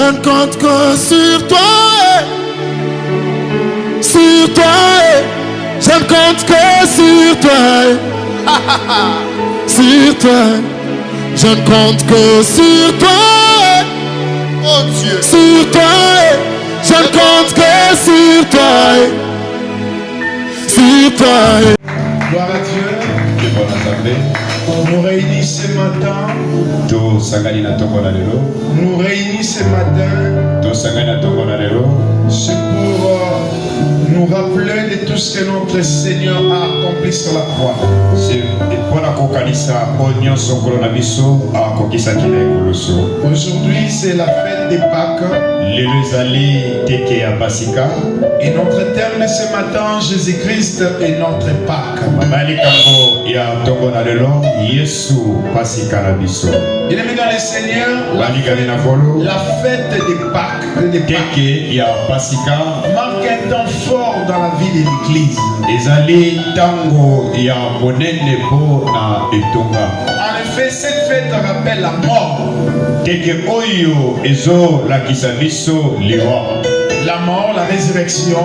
je ne compte que sur toi. Sur toi, je ne compte que sur toi. Sur toi, je ne compte que sur toi. Oh Dieu. Sur toi, je ne compte que sur toi. Sur toi. Gloire à Dieu. On nous réunit ce matin. Nous réunit ce matin. C'est pour nous rappeler de tout ce que notre Seigneur a accompli sur la croix. Aujourd'hui, c'est la fête des Pâques. Et notre terme de ce matin, Jésus-Christ est notre Pâques. Bien-aimés dans le Seigneur, la fête des Pâques marque un temps fort dans la vie de l'Église. En effet, cette fête rappelle la mort. La mort, la résurrection.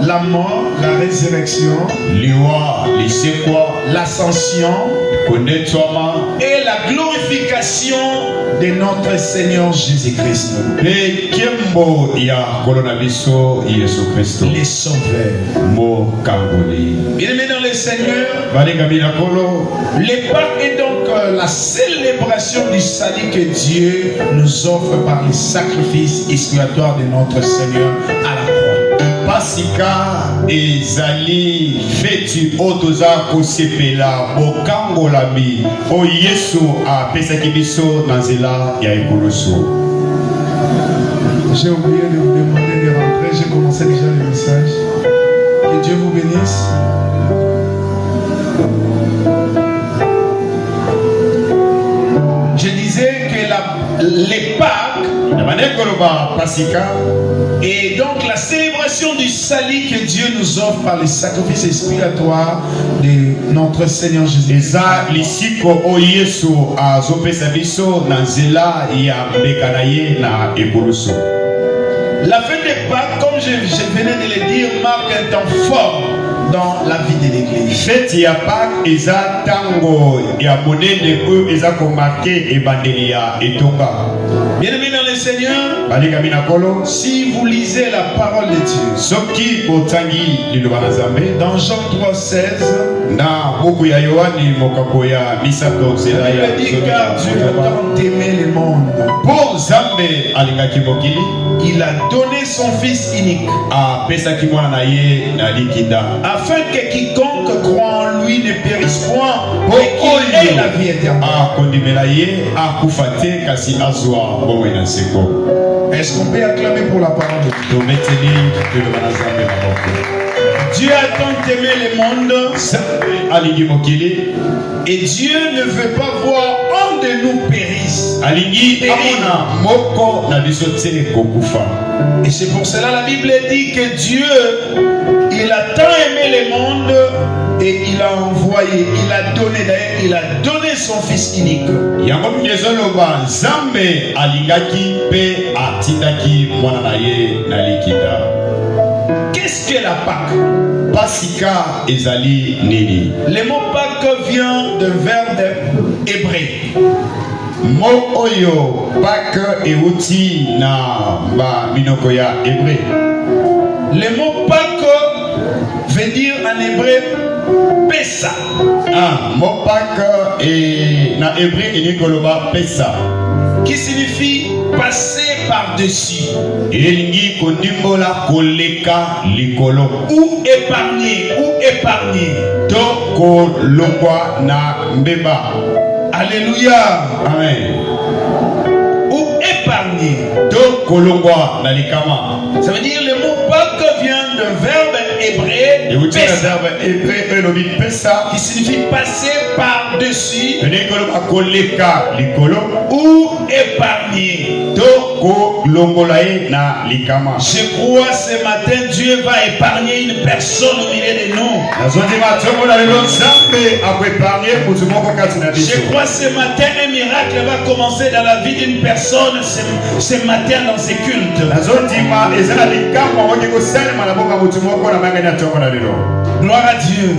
La mort, la résurrection. L'ascension. Et la glorification de notre Seigneur Jésus-Christ. Les sauveurs. Bien-aimés dans le Seigneur, les Pâques est donc la célébration du salut que Dieu nous offre par le sacrifice expiatoire de notre Seigneur à la croix. Pasika ezali feti otoza kosepela bokangolami o Yesu apesaki biso na nzela ya ekoloso. J'ai oublié de vous demander de rentrer, j'ai commencé déjà le message. Que Dieu vous bénisse. Je disais que les Pâques et donc la célébration du salut que Dieu nous offre par les sacrifices expiatoires de notre Seigneur Jésus. La fête des Pâques, comme je venais de le dire, marque un temps fort dans la vie de l'Église. Fête ya Pâques eza tango ya monene oyo eza ko marquer ebandeli ya etonga. Bien-aimés dans le Seigneur, si vous lisez la parole de Dieu, dans Jean 3,16, il dit car Dieu a tant aimé le monde, il a donné son Fils unique, afin que quiconque croit en lui ne périsse point, mais qu'il ait la vie éternelle. Est-ce qu'on peut acclamer pour la parole de Dieu? Dieu a tant aimé le monde et Dieu ne veut pas voir un de nous périsse. Et c'est pour cela la Bible dit que Dieu, il a tant aimé le monde et il a envoyé, il a donné, d'ailleurs, il a donné son Fils unique. Qu'est-ce que la Pâque? Pasika ezali nini? Le mot Pâque vient d'un verbe hébreu. Mo oyo Pâque euti na ba minoko ya hébreu. Le mot Pâque veut dire en hébreu Pessa. Mo Pâque et na hébreu enikoloba Pessa, qui signifie passer par-dessus. Elingi kondimbola koleka likolo. Ou épargner, ou épargner. To kolongwa na mbeba. Alléluia. Amen. Ou épargner. To kolongwa na likama. Ça veut dire le mot Pâque vient d'un verbe hébreu pesa, qui signifie passer par-dessus koleka likolo ou épargner. To Je crois ce matin Dieu va épargner une personne au milieu de nous. Je crois ce matin un miracle va commencer dans la vie d'une personne ce matin dans ces cultes. Gloire à Dieu.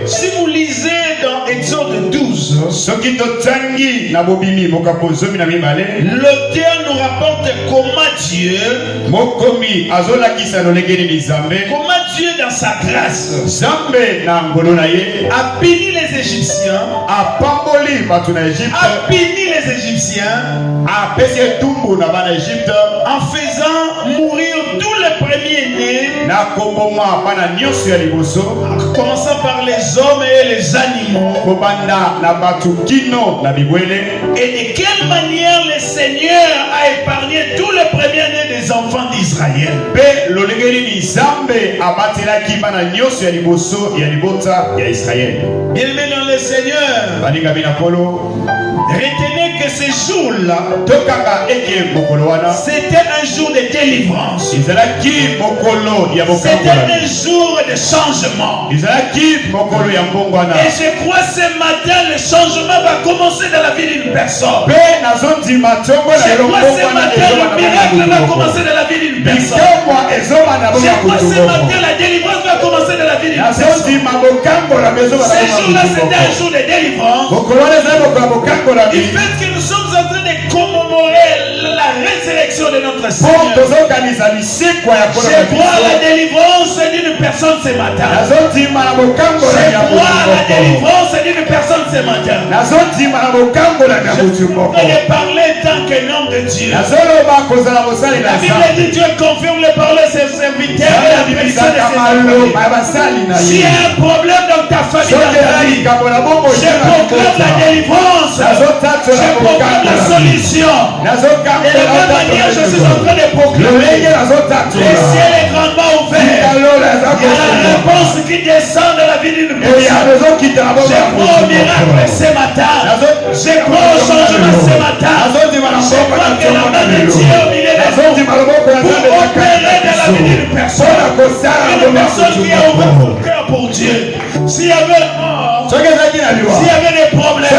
Si vous lisez dans Exode 12, l'auteur nous rapporte comment Dieu dans sa grâce a béni les Égyptiens, en faisant mourir tous les premiers-nés, commençant par les hommes et les animaux. Et de quelle manière le Seigneur a épargné tous les premiers-nés des enfants d'Israël. Bien-aimés dans le Seigneur, retenez que ce jour-là, c'était un jour de délivrance. C'était un jour de changement. Et je crois ce matin, le changement va commencer dans la vie d'une personne. Je crois ce matin, le miracle va commencer dans la vie d'une personne. Je crois ce matin, la délivrance va commencer dans la vie d'une personne. Ce jour-là, c'était un jour de délivrance. Du fait que nous sommes en train de commémorer la résurrection de notre Seigneur. Je vois la délivrance d'une personne ce matin. Je vois la délivrance d'une personne ce matin. Je vais parler tant qu'un homme de Dieu. La Bible dit Dieu confirme les paroles de ses serviteurs et la bénédiction de ses enfants. S'il y a un problème dans ta famille, dans ta vie, je proclame la délivrance. Je proclame la solution. Et de la même manière, je suis en train de proclamer. Le ciel est grandement ouvert. Il y a la réponse qui descend de la vie d'une personne. Je crois au miracle ce matin. Je crois au changement ce matin. Je crois que la main de Dieu au milieu de nous pour opérer dans la vie d'une personne. Une personne qui a ouvert son cœur pour Dieu. S'il y avait la mort, s'il y avait des problèmes,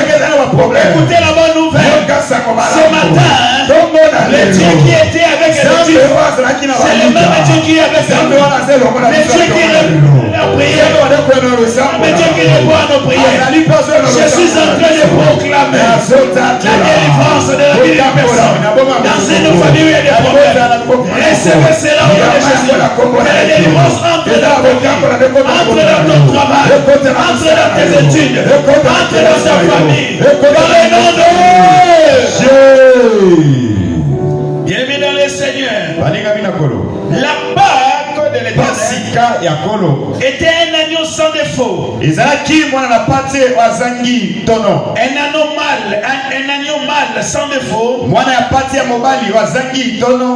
écoutez la bonne nouvelle. Ce matin, le Dieu qui était avec les Dieu, c'est le même Dieu qui est avec nous. Le Dieu qui répond à nos prières. Le Dieu qui répond à nos prières. Je suis en train de proclamer la délivrance de la vie d'une personne. Dans une famille où il y a des problèmes, recevez cela au nom de Jésus. Que la délivrance entre dans ton vie, entre dans ton travail, entre dans tes études, entre dans ta famille. Dans le nom de Dieu. Bien-aimé dans le Seigneur, la Pâque de l'Éternel était un agneau sans défaut. Un agneau mâle sans défaut,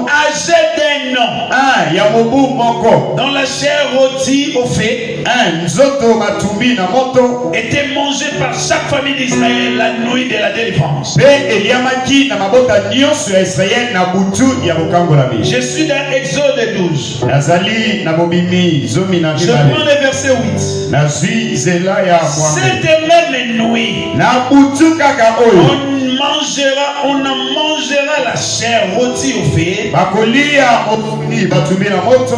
âgé d'un an, dont la chair rôtie au feu était mangée par chaque famille d'Israël la nuit de la délivrance. Je suis dans Exode 12. Je prends le verset 8. Cette même nuit, on en mangera la chair rôtie au feu.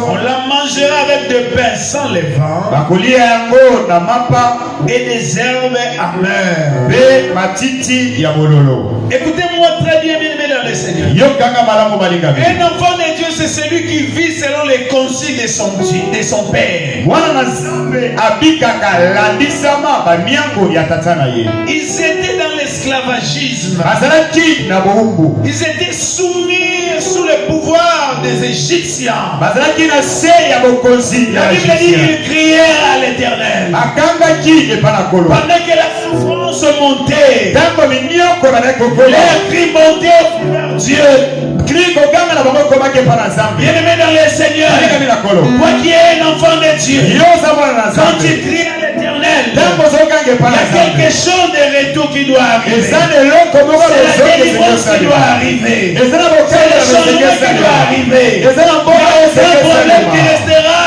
On la mangera avec de pain sans levain et des herbes amères. Écoutez-moi très bien, bien-aimé dans le Seigneur. Un enfant de Dieu, c'est celui qui vit selon les consignes de son père. Ils étaient dans l'esclavagisme. Ils étaient soumis sous le pouvoir des Égyptiens. La Bible dit qu'ils crièrent à l'Éternel. Pendant que la souffrance montait, leur cri montait vers Dieu. Bien-aimé dans le Seigneur, toi qui es un enfant de Dieu, quand tu cries à l'Éternel, l'éternel, il y a quelque chose de retour qui doit arriver. C'est la délivrance qui doit arriver. C'est le changement qui doit arriver. Il y a un problème qui restera.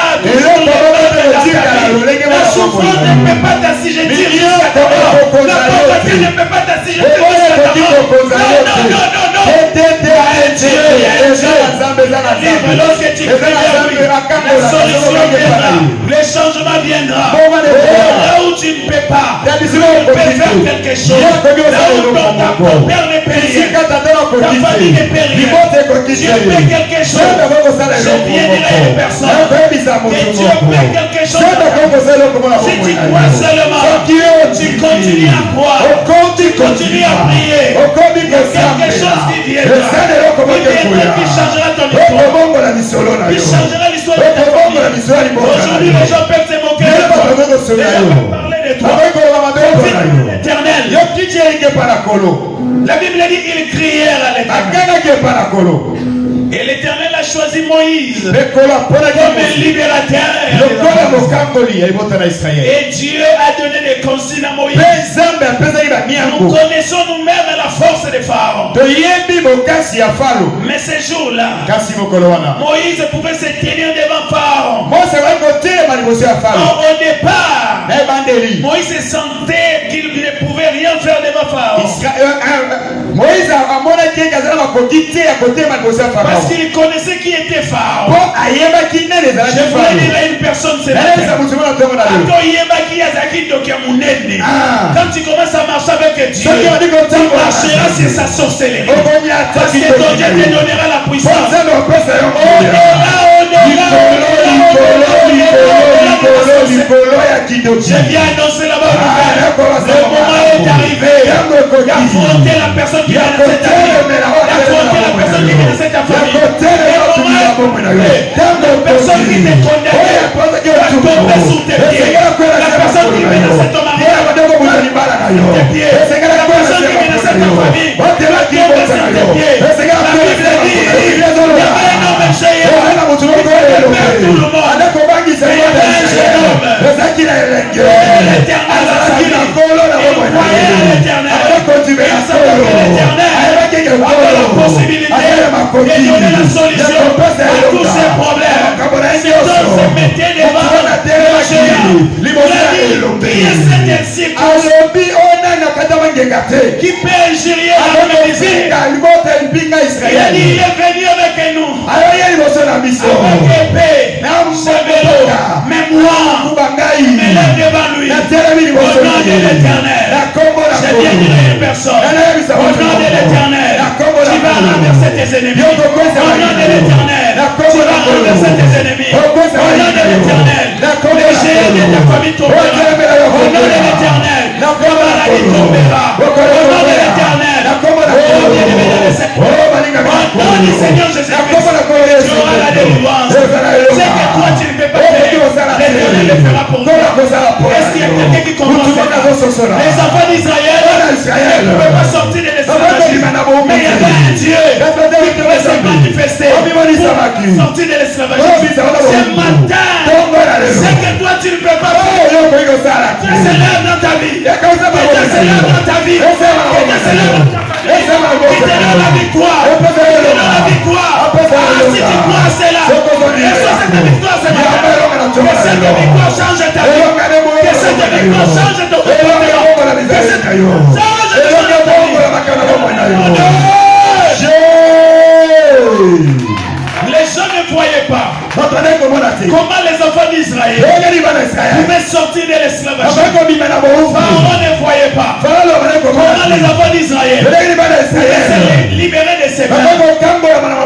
La souffrance ne peut pas t'assujettir jusqu'à ta mort. La pauvreté ne peut pas t'assujettir jusqu'à ta mort. Non. Lorsque tu pries, la solution viendra. Le changement viendra. Là où tu ne peux pas, tu peux faire quelque chose. Là où ton père ne peut rien, ta famille ne peut rien, tu fais quelque chose. Je viens dire à une personne que tu fais quelque chose. Si tu crois seulement, tu continues à croire, tu continues à prier, il y a quelque chose qui viendra, qui changera ton histoire, qui changera l'histoire de ta famille. Aujourd'hui, les gens peuvent se moquer de toi, les gens peuvent parler de toi. L'éternel, la Bible dit qu'ils crièrent à l'éternel. Et l'Éternel a choisi Moïse comme libérateur. Et Dieu a donné des consignes à Moïse. Nous connaissons nous-mêmes la force de Pharaon. Mais ce jour-là, Moïse pouvait se tenir devant Pharaon. Au départ, Moïse sentait qu'il ne pouvait rien faire devant Pharaon. Parce qu'il connaissait qui était Pharaon. Je voulais dire à une personne ce matin, quand tu commences à marcher avec Dieu, tu marcheras sur sa sorcellerie. Parce que ton Dieu te donnera la puissance. Je viens annoncer là-bas. Le moment est arrivé d'affronter la personne qui vient de cette famille. D'affronter la personne qui vient de cette famille. La personne qui t'est condamnée va tomber sous tes pieds. La personne qui vient de cette mariage va tomber sous tes pieds. La personne qui vient de cette famille va tomber sous tes pieds. La Bible dit, il y avait un homme géant qui voulait perdre tout le monde. Il y avait un jeune homme. L'éternel a sa vie. Il croyait à l'éternel. Il savait que l'éternel avait la possibilité de donner la solution à tous ces problèmes. Cet homme se mettait devant le géant. Il a dit, qui est cet incirconcis qui peut injurier la misère? Il a dit, il est venu avec nous. Avec épée, chevelu, mémoire, mais là devant lui. Au nom de l'éternel, je viens dire à une personne, au nom de l'éternel, tu vas renverser tes ennemis. Au nom de l'éternel, tu vas renverser tes ennemis. Au nom de l'éternel, les géants de ta famille tomberont. Au nom de l'éternel, la maladie tombera. Au nom de l'éternel, au nom du Seigneur Jésus-Christ, tu auras la délivrance. C'est que toi tu ne peux pas faire, l'éternel le fera pour toi. Est-ce qu'il y a quelqu'un qui comprend ça? Les enfants d'Israël ne pouvaient pas sortir de l'esclavagisme, mais il y avait un Dieu qui pouvait se manifester pour sortir de l'esclavagisme. Ce matin, c'est que toi tu ne peux pas faire. Tu es célèbre dans ta vie. Tu es célèbre dans ta vie. Tu es célèbre dans ta vie. Qui te donne la victoire. Qui te donne la victoire. Si tu crois à cela, reçois cette victoire ce matin. Que cette victoire change ta vie. Que cette victoire change ton comportement. Que cette victoire change ton comportement. Les gens ne voyaient pas comment les enfants d'Israël pouvaient sortir de l'esclavage. Pharaon ne voyait pas comment les enfants d'Israël pouvaient se libérer de ses mains.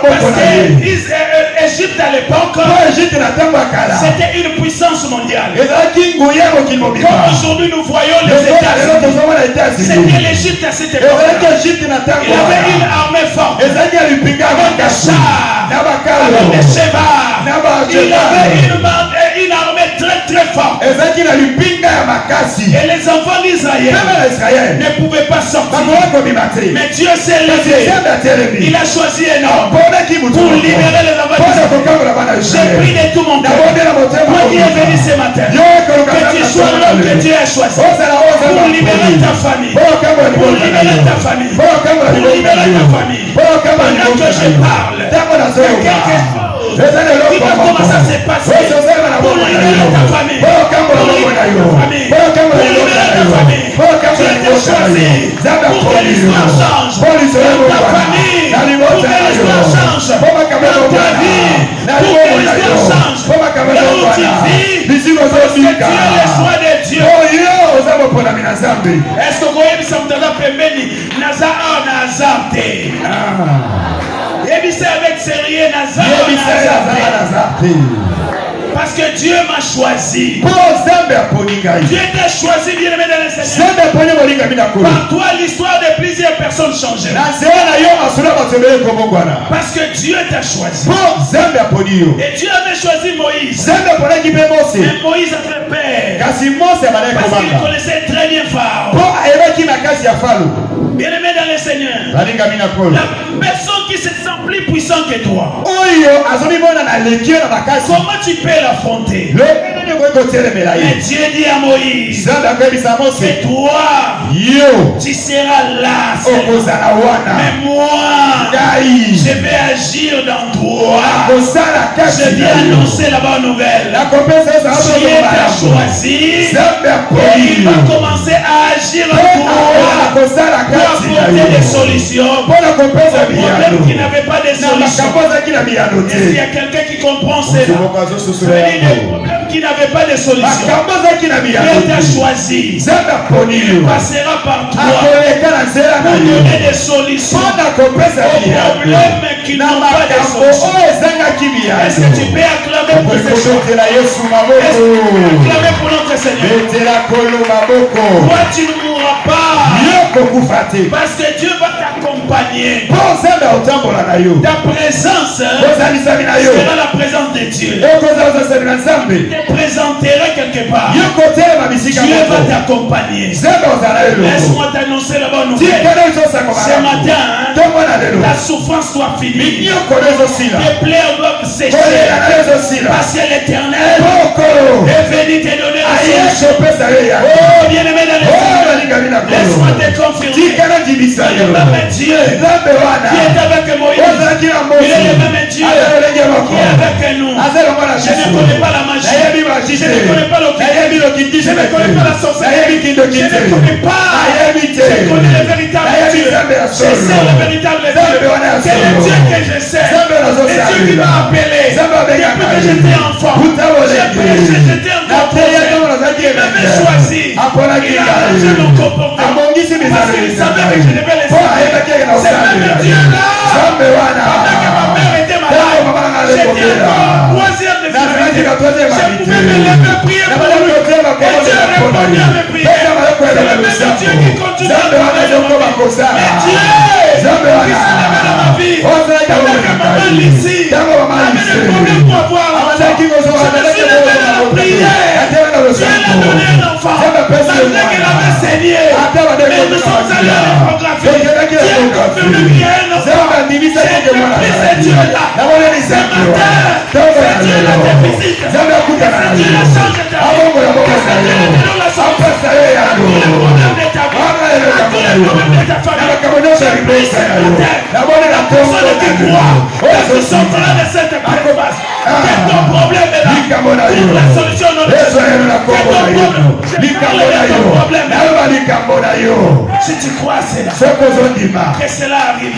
Parce que l'Égypte à l'époque, c'était une puissance mondiale. Comme aujourd'hui nous voyons les États-Unis, c'était l'Égypte à cette époque. Il avait une armée forte, avec des chars, avec des chevaux. Il avait une armée très très forte. Et Et les enfants d'Israël ne pouvaient pas sortir. Mais Dieu s'est levé. Il a choisi un homme pour libérer les enfants d'Israël. J'ai pris de tout mon cœur. Toi qui es venu ce matin, que tu sois l'homme que Dieu a choisi pour libérer ta famille. Pour libérer ta famille. Pour libérer ta famille. Pendant que je parle, quelque chose qui va commencer à se passer pour libérer ta famille. Pour libérer ta famille. Tu as été choisi pour que l'histoire change dans ta famille, pour que l'histoire change dans ta vie, pour que l'histoire change là où tu vis, parce que tu es le choix de Dieu. Est-ce que vous voyez ça me donne pembeni naza nazarte et c'est avec sérieux nazarte parce que Dieu m'a choisi. Dieu t'a choisi, bien-aimé dans le Seigneur. Par toi, l'histoire de plusieurs personnes changera. Parce que Dieu t'a choisi. Et Dieu avait choisi Moïse. Mais Moïse a fait peur. Parce qu'il connaissait très bien Pharaon. Bien-aimé dans le Seigneur, la personne qui se sent plus puissant que toi, comment tu peux l'affronter? Mais Dieu dit à Moïse que toi, tu seras là. Mais moi, je vais agir dans toi. Je vais annoncer la bonne nouvelle. Dieu t'a choisi et il va commencer à agir en toi pour apporter des solutions aux problèmes qui n'avaient pas de solution. Est-ce qu'il y a quelqu'un qui comprend cela? Des problèmes qui n'avaient pas de solution. Dieu t'a choisi. Il passera par toi pour donner des solutions aux problèmes qui n'ont pas de solution. Est-ce que tu peux acclamer pour ces choses? Est-ce que tu peux acclamer pour notre Seigneur? Toi, tu ne mourras pas. Parce que Dieu va t'accompagner. Ta présence sera la présence de Dieu. Tu te présenteras quelque part. Dieu va t'accompagner. Laisse-moi t'annoncer la bonne nouvelle. Ce matin, la souffrance soit finie. Les plaies doivent sécher. Parce que l'Éternel est venu te donner la solution. Oh, bien-aimé dans les Seigneur, laisse-moi te confirmer. Il est le même Dieu qui est avec Moïse. Il est le même Dieu qui est avec nous. Je ne connais pas la magie. Je ne connais pas l'occultisme. Je ne connais pas la sorcellerie. Je ne connais pas. Je connais le véritable Dieu. Je sais le véritable Dieu. C'est le Dieu que je sais. Le Dieu qui m'a appelé. Depuis que j'étais enfant. J'ai prêché, j'étais encore prophète. Il m'avait choisi. Il a changé mon comportement. Parce qu'il savait que je devais les servir. C'est le même Dieu là. Pendant que ma mère était malade, j'étais encore troisième de fidélité. Je pouvais me lever prier pour lui. Et Dieu répondait à mes prières. C'est le même Dieu qui continue à parler dans ma vie. Mais Dieu qui s'est levé dans ma vie. Pendant que maman ici avait des problèmes pour avoir l'enfant. Je me suis levé dans la prière. Dieu l'a donné un enfant. Malgré qu'il avait saigné. Mais nous sommes allés à l'échographie. Dieu a confirmé qu'il y a un enfant. J'ai pris ce Dieu-là. Ce matin, c'est Dieu la déficit. C'est Dieu la change de ta vie. C'est Dieu la donne la chance. À tous les problèmes de ta vie. À tous les problèmes de ta famille. J'ai pris ce matin. La personne qui croit que tu sortiras de cette passe. Que ton problème est là. Trouve la solution dans le Jésus. Que ton problème. Si tu crois à cela, que cela arrive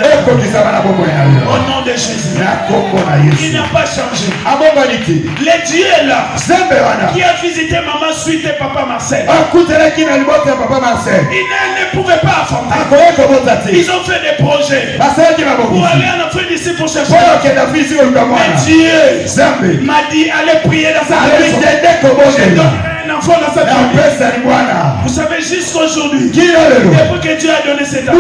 au nom de Jésus. Il n'a pas changé. Le Dieu est là qui a visité maman suite et papa Marcel. Il ne pouvait pas affronter. Ils ont fait des projets pour aller en Afrique d'ici pour se faire. Mais Dieu m'a dit allez prier dans sa maison. Je donnerai un enfant dans cette famille. Vous savez jusqu'aujourd'hui, depuis que Dieu a donné cet enfant,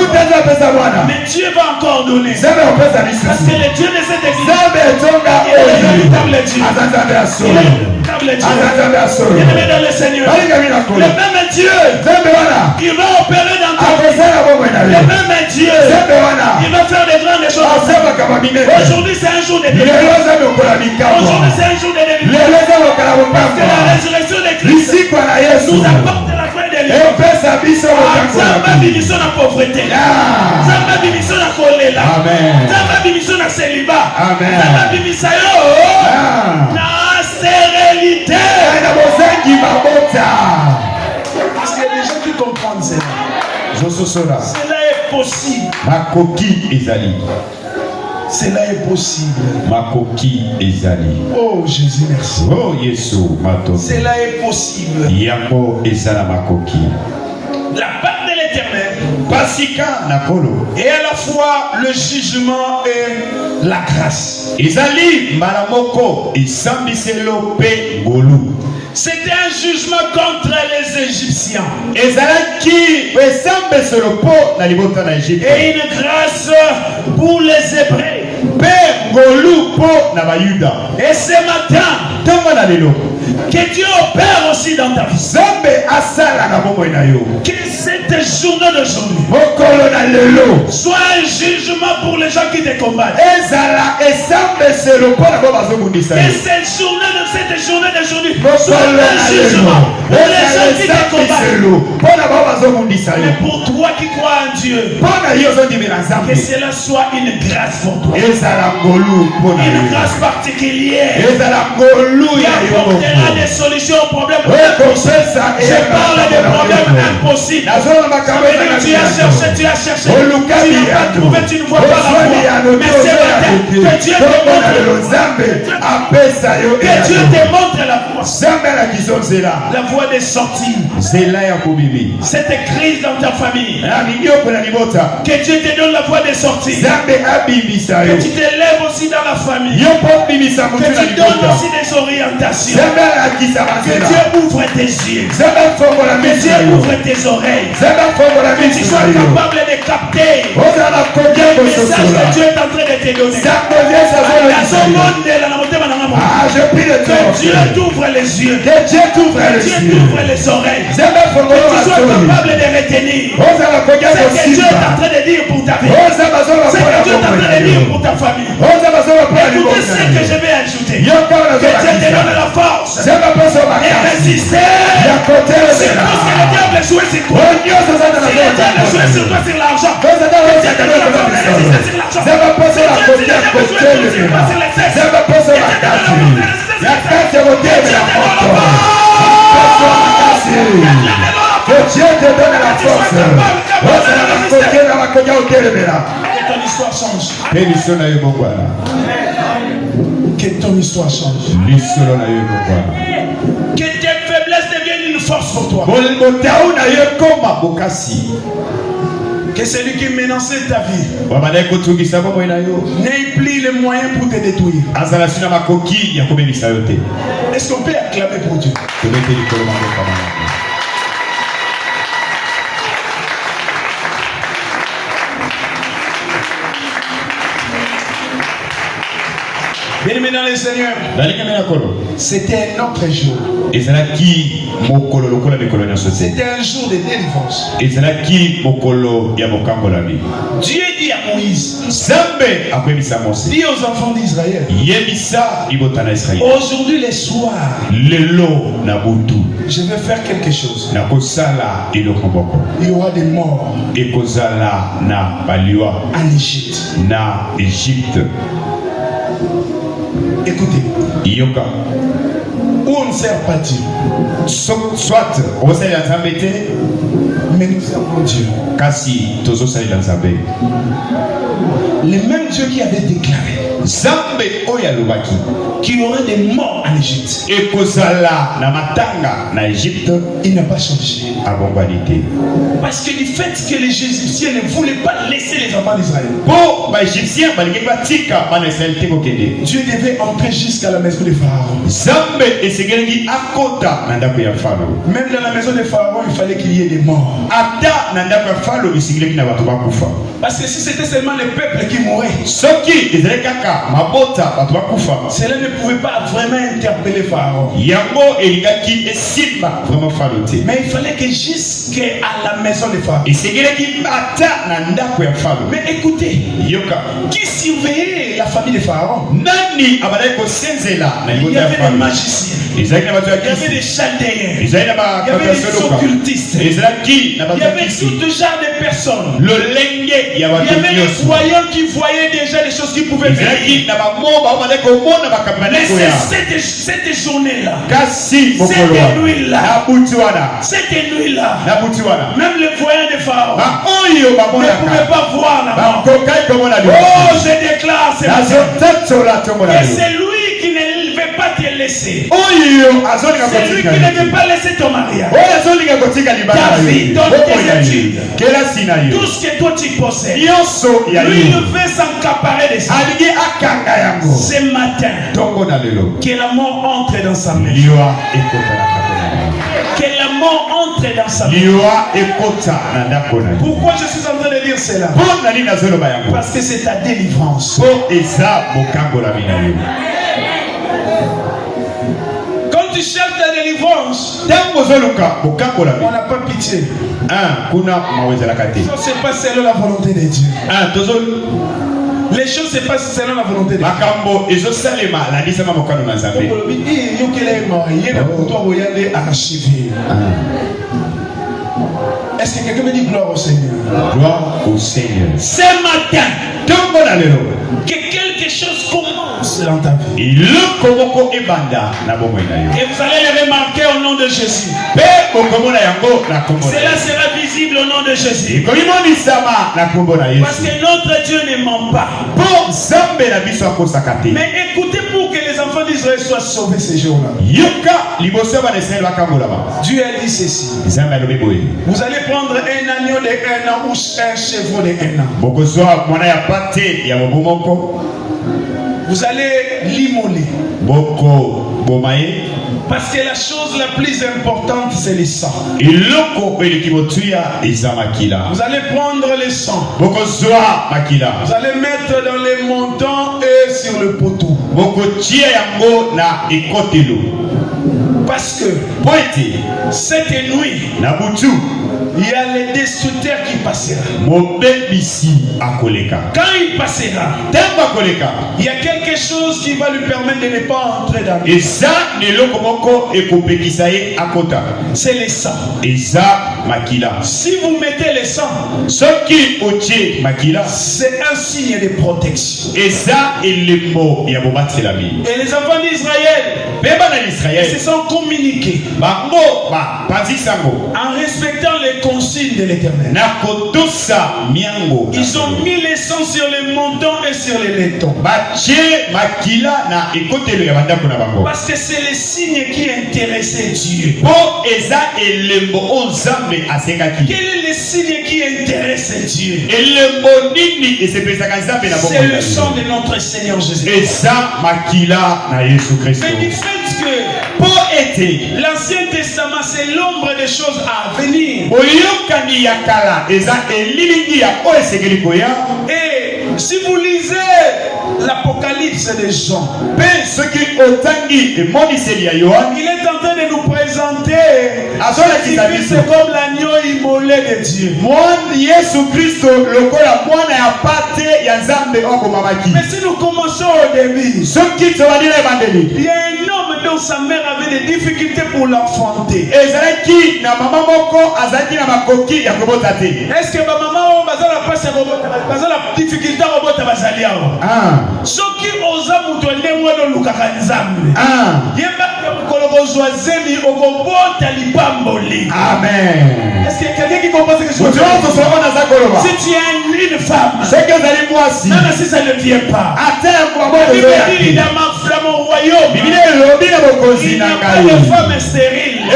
mais Dieu va encore donner. Parce que le Dieu de cette église, il est le véritable Dieu. Il est le véritable véritable Dieu. Bien-aimé dans le Seigneur. Le même Dieu. Il va opérer dans ta vie. Le même Dieu. Il va faire des grandes choses. Aujourd'hui c'est un jour de délivrance. Aujourd'hui c'est un jour de délivrance. Parce que la résurrection de Christ nous apporte la fin de l'histoire. Zamba bimission na pauvreté. Zamba bimission na kolela. Zamba bimission na célibat. Zamba bimission na stérilité. Parce qu'il y a des gens qui comprennent cela. Cela est possible. Cela est possible. Oh Jésus, merci. Oh Yesu, cela est possible. La part de l'Éternel. Et à la fois le jugement et la grâce. C'était un jugement contre les Égyptiens. Et une grâce pour les Hébreux. Et ce matin, que Dieu opère aussi dans ta vie. Que cette journée d'aujourd'hui soit un jugement pour les gens qui te combattent. Que cette journée d'aujourd'hui soit un jugement pour les gens qui te combattent. Mais pour toi qui crois en Dieu, que cela soit une grâce pour toi. Une grâce particulière qui apportera des solutions aux problèmes impossibles. Je parle des problèmes impossibles. Tu as cherché, tu n'as pas trouvé, tu ne vois pas la voie. Mais ce matin, que Dieu te montre la voie. La voie des sorties. Cette crise dans ta famille. Que Dieu te donne la voie des sorties. Que tu t'élèves aussi dans la famille. Que tu donnes aussi des orientations. Que Dieu ouvre tes yeux. Que Dieu ouvre tes oreilles. Que tu sois capable de capter le message que Dieu est en train de te donner. Que Dieu t'ouvre les yeux. Que Dieu t'ouvre les oreilles. Que tu sois capable de retenir ce que Dieu est en train de dire pour ta vie. Ce que Dieu est en train de dire pour ta famille. Écoutez ce que je vais ajouter. Que Dieu te donne la force et résister. C'est parce que le diable joue sur toi. Si le diable joue sur toi, sur l'argent, que Dieu te donne la force de résister sur l'argent. Si le diable joue sur toi, sur les sexes, que Dieu te donne la force de résister sur les sexes. Que Dieu te donne la force. Que ton histoire change. Que ton histoire change. Que tes faiblesses deviennent une force pour toi. Que celui qui menaçait ta vie n'ait plus les moyens pour te détruire. Est-ce qu'on peut acclamer pour Dieu? Bien-aimé dans le Seigneur, c'était un autre jour. C'était un jour de délivrance. Dieu dit à Moïse, dis aux enfants d'Israël, aujourd'hui le soir, je vais faire quelque chose. Il y aura des morts en Égypte. Écoutez, où on ne sert pas Dieu, soit mais nous servons Dieu. Le même Dieu qui avait déclaré qu'il y aurait des morts en Égypte, il n'a pas changé. Parce que du fait que les Égyptiens ne voulaient pas laisser les enfants d'Israël, Dieu devait entrer jusqu'à la maison de Pharaon. Même dans la maison de Pharaon, il fallait qu'il y ait des morts. Parce que si c'était seulement les peuple qui mourait. Cela ne pouvait pas vraiment interpeller Pharaon. Mais il fallait que jusqu'à la maison de Pharaon. Mais écoutez, qui surveillait la famille de Pharaon? Il y avait des magiciens, il y avait des chaldéens, il y avait des occultistes, il y avait tout genre de personnes. Il y avait des voyants qui voyaient déjà les choses qui pouvaient venir. Mais c'est cette journée-là, cette nuit-là, même les voyants de Pharaon ne pouvaient pas voir la mort. Oh, je déclare ce matin que c'est lui qui ne veut pas te laisser. C'est lui qui ne veut pas laisser ton mariage. Ta vie, ton tes études, tout ce que toi tu possèdes. Lui ne veut s'accaparer de ça. Ce matin, que la mort entre dans sa maison. Que la mort entre dans sa maison. Pourquoi je suis en train de dire cela? Parce que c'est ta délivrance. Quand tu cherches ta délivrance, on n'a pas pitié. Ça, c'est pas selon la volonté de Dieu. Les choses se passent selon la volonté de Dieu. Est-ce que quelqu'un me dit gloire au Seigneur? Gloire au Seigneur. Ce matin, que quelque chose commence dans ta vie. Et vous allez le remarquer au nom de Jésus. Cela sera visible au nom de Jésus. Parce que notre Dieu ne ment pas. Mais écoutez, pour que les enfants d'Israël soient sauvés ces jours-là, Dieu a dit ceci: vous allez prendre un agneau de 1 an ou un chevreau de 1 an. Vous allez l'immoler. Parce que la chose la plus importante, c'est le sang. Vous allez prendre le sang. Vous allez mettre dans les montants et sur le poteau. Parce que cette nuit, il y a les destructeurs qui passera. Quand il passera, il y a quelque chose qui va lui permettre de ne pas entrer dans le c'est le sang. Si vous mettez le sang, c'est un signe de protection. Et les enfants d'Israël se sont communiqués en respectant les consignes de l'Éternel. Ils ont mis les sangs sur les montants et sur les laitons. Parce que c'est le signe qui intéressait Dieu. Quel est le signe qui intéresse Dieu? C'est le sang de notre Seigneur Jésus. Mais du fait que l'Ancien Testament, c'est l'ombre des choses à venir. Et si vous lisez l'Apocalypse de Jean, il est en train de nous présenter Jésus comme l'agneau immolé de Dieu. Mais si nous commençons au début, il y a un homme dont sa mère avait des difficultés pour l'enfanter. Est-ce que ma maman a la difficulté à robota bazaliao? Ce qui osa mutonde moi de lukaka nzambe. Yeba kologozwazemi ogobota lipamboli. Amen. Est-ce que quelqu'un qui comprend ce que je veux dire? Si tu es une femme, même si ça ne vient pas, il dans mon royaume, il n'y a pas de femme stérile, il y a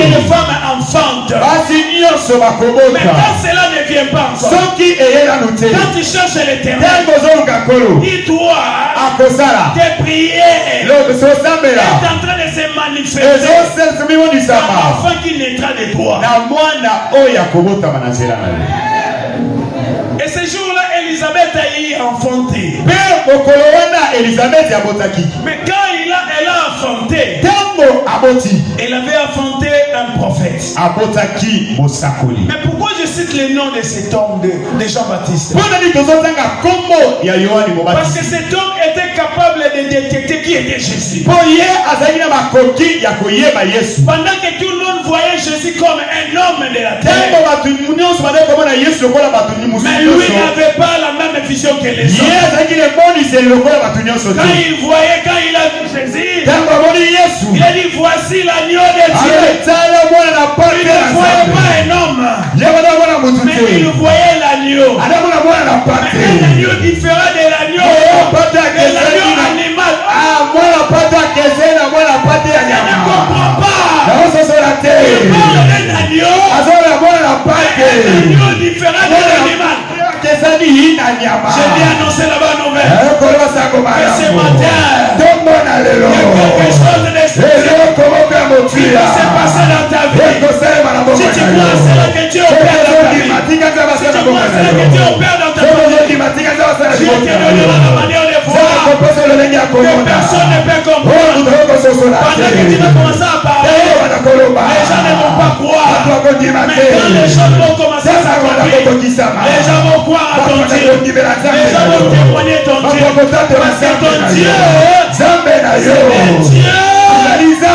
des femmes enfantes. Mais quand cela ne vient pas encore, quand tu cherches l'Éternel, il doit te prier. Il est en train de se manifester. Afin qu'il naîtra de toi. Et ce jour Elisabeth a enfanté. Pe mokolo wana Elisabeth abotaki. Mais quand elle a enfanté, Tango aboti. elle avait enfanté un prophète. Abotaki mosakoli. Mais pourquoi je cite le nom de cet homme de Jean-Baptiste? Parce que cet homme était capable de détecter qui était Jésus. Pendant que tout le monde voyait Jésus comme un homme de la terre, mais lui n'avait pas la même vision que les autres. Quand il a vu Jésus, il a dit voici l'agneau de Dieu. Il ne voyait pas un homme, mais il voyait l'agneau. Un agneau différent de l'agneau animal. Je ne comprends pas. Il parle d'un agneau différent de l'animal. J'ai bien annoncé la bonne nouvelle. Et ce matin, il y a quelque chose de spécial qui va se passer dans ta vie. Si tu crois cela que Dieu opère dans ta vie, si tu crois cela que Dieu opère dans ta vie, Dieu te donnera la manière de voir que personne ne peut comprendre. Pendant que tu vas commencer à parler, les gens ne vont pas croire. Mais quand les choses vont commencer à s'accomplir, les gens vont croire à ton Dieu. Les gens vont témoigner ton Dieu. Parce que ton Dieu, c'est le Dieu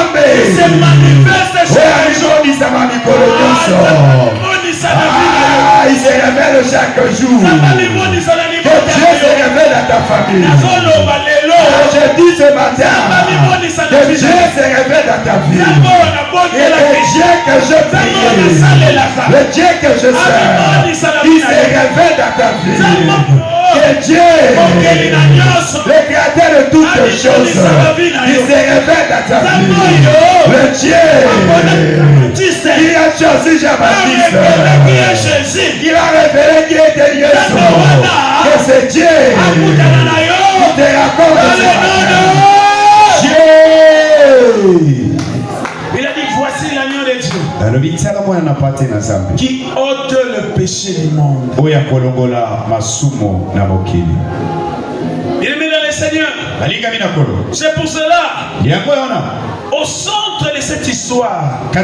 qui se manifeste chaque jour. Il se révèle chaque jour. Que Dieu se révèle à ta famille. Je dis ce matin que Dieu se révèle à ta vie. Et le Dieu que je prie, le Dieu que je sers, il se révèle à ta vie. Que Dieu, le créateur de toutes choses, il se révèle à ta vie. Le Dieu qui a choisi Jean-Baptiste, il a révélé qui était Dieu. Que c'est Dieu qui te raconte Dieu. Il a dit voici l'agneau de Dieu qui ôte le péché du monde. Il est mis dans le Seigneur. C'est pour cela, au centre de cette histoire de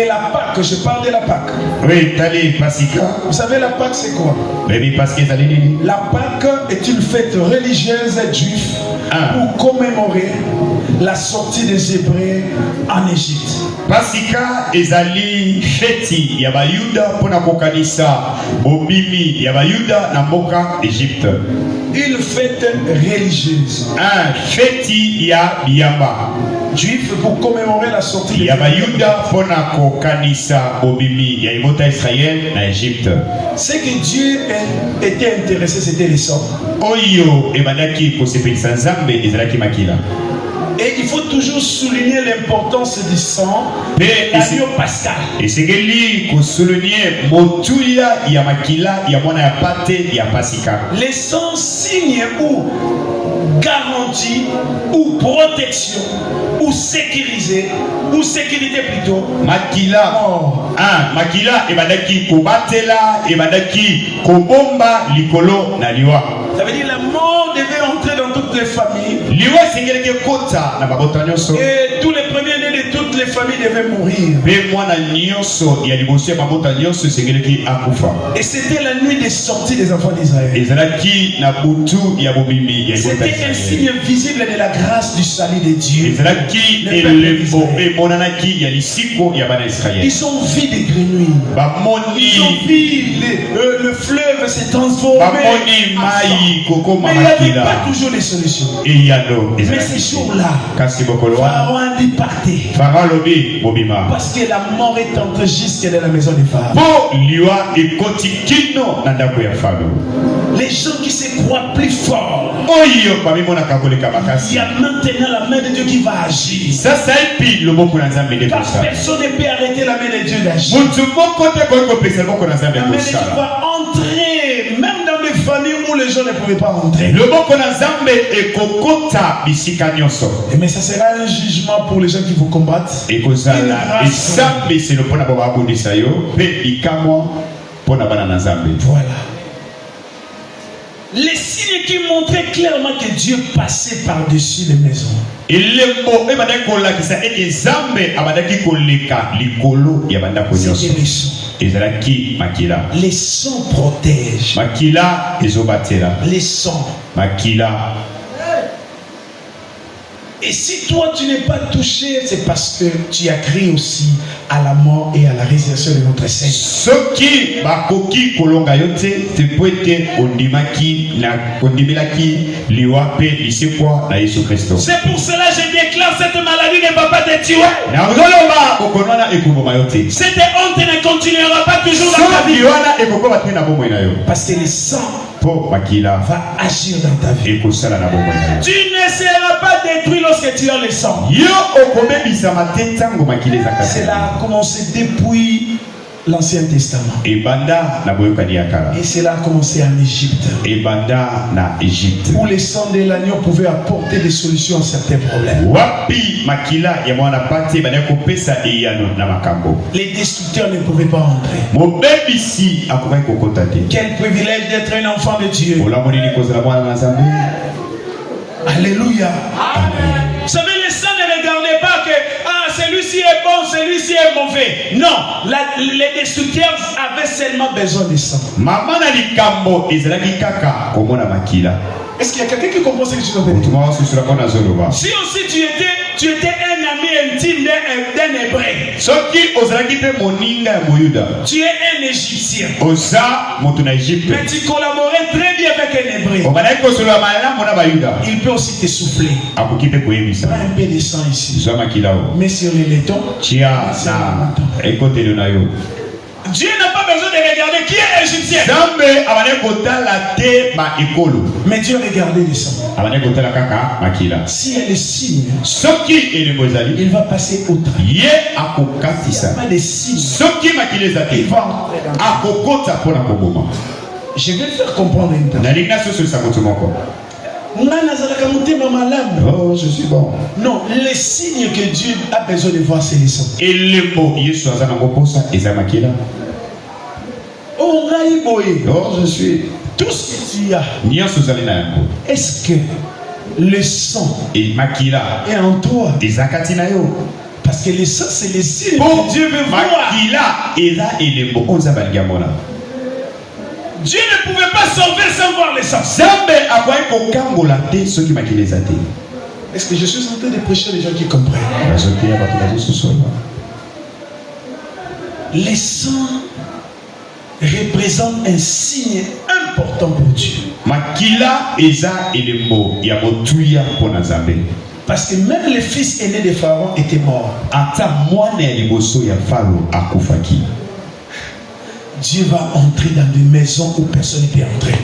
la Pâque, je parle de la Pâque. Vous savez, la Pâque c'est quoi? La Pâque est une fête religieuse juive pour commémorer la sortie des Hébreux en Égypte. Pasika ezali feti ya bayuda pona kokanisa bobimi ya bayuda na mboka Égypte. Une fête religieuse. Feti ya biyamba. Juif pour commémorer la sortie ya bayuda pona kokanisa bobimi ya ibota Israël na Égypte. Ce que Dieu était intéressé, c'était les sangs. Oyo ebandaki kosepelisa Nzambe ezalaki makila. Et il faut toujours souligner l'importance du sang de l'agneau pascal. Et c'est que lui qu'on souligne motuya ya makila ya mwana ya pate ya pasika. Les sangs signe ou garantie ou protection ou sécurisé ou sécurité plutôt. Makila. Makila ebandaki kobatela ebandaki kobomba likolo na liwa. Ça veut dire la mort devait entrer dans toutes les familles. Et tous les premiers-nés de toutes les familles devaient mourir. Et c'était la nuit des sorties des enfants d'Israël. C'était un signe visible de la grâce du salut de Dieu. Ils ont vu des grenouilles. Ils ont vu le fleuve s'est transformé. Mais il n'y avait pas toujours des solutions. Mais ces jours-là, Pharaon a dit partez. Parce que la mort est entrée jusque dans la maison de Pharaon. Les gens qui se croient plus forts, il y a maintenant la main de Dieu qui va agir. Car personne ne peut arrêter la main de Dieu d'agir. La main de Dieu va entrer même dans les familles où les gens ne pouvaient pas entrer. Mais ça sera un jugement pour les gens qui vous combattent. Voilà. Les signes qui montraient clairement que Dieu passait par-dessus les maisons. C'était les sons. Les sons protègent. Les sons. Et si toi tu n'es pas touché, c'est parce que tu as crié aussi à la mort et à la résurrection de notre Seigneur. C'est pour cela que je déclare cette maladie ne va pas te tuer. Cette honte ne continuera pas toujours dans ta vie. Parce que le sang va agir dans ta vie. Tu ne seras pas détruit lorsque tu as le sang. Cela a commencé depuis l'Ancien Testament. Et cela a commencé en Égypte. Où le sang de l'agneau pouvait apporter des solutions à certains problèmes. Les destructeurs ne pouvaient pas entrer. Quel privilège d'être un enfant de Dieu. Alléluia. Vous savez, les saints ne regardaient pas que celui-ci est bon, celui-ci est mauvais. Non, les destructeurs avaient seulement besoin de sang. Est-ce qu'il y a quelqu'un qui comprend ce que je veux dire? Si aussi tu étais un ami intime d'un hébreu, tu es un Égyptien, mais tu collaborais très bien avec un hébreu, il peut aussi te souffler. Un peu de sang ici, mais sur les laitons, Dieu n'a pas besoin de regarder qui est égyptien. Mais Dieu regardait le sang. S'il y a des signes, il va passer au train. Il n'y a pas de signes. Il va entrer dans. Je vais faire comprendre une chose. Oh, je suis bon. Non, les signes que Dieu a besoin de voir, c'est les sang. Oh, je suis. Tout ce que tu as. Est-ce que le sang est en toi? Parce que le sang, c'est les signes que Dieu veut voir. Dieu ne pouvait pas sauver sans voir le sang. Est-ce que je suis en train de prêcher les gens qui comprennent? Les sangs représentent un signe important pour Dieu. Parce que même les fils aînés de Pharaon étaient morts. Dieu va entrer dans des maisons où personne ne peut entrer.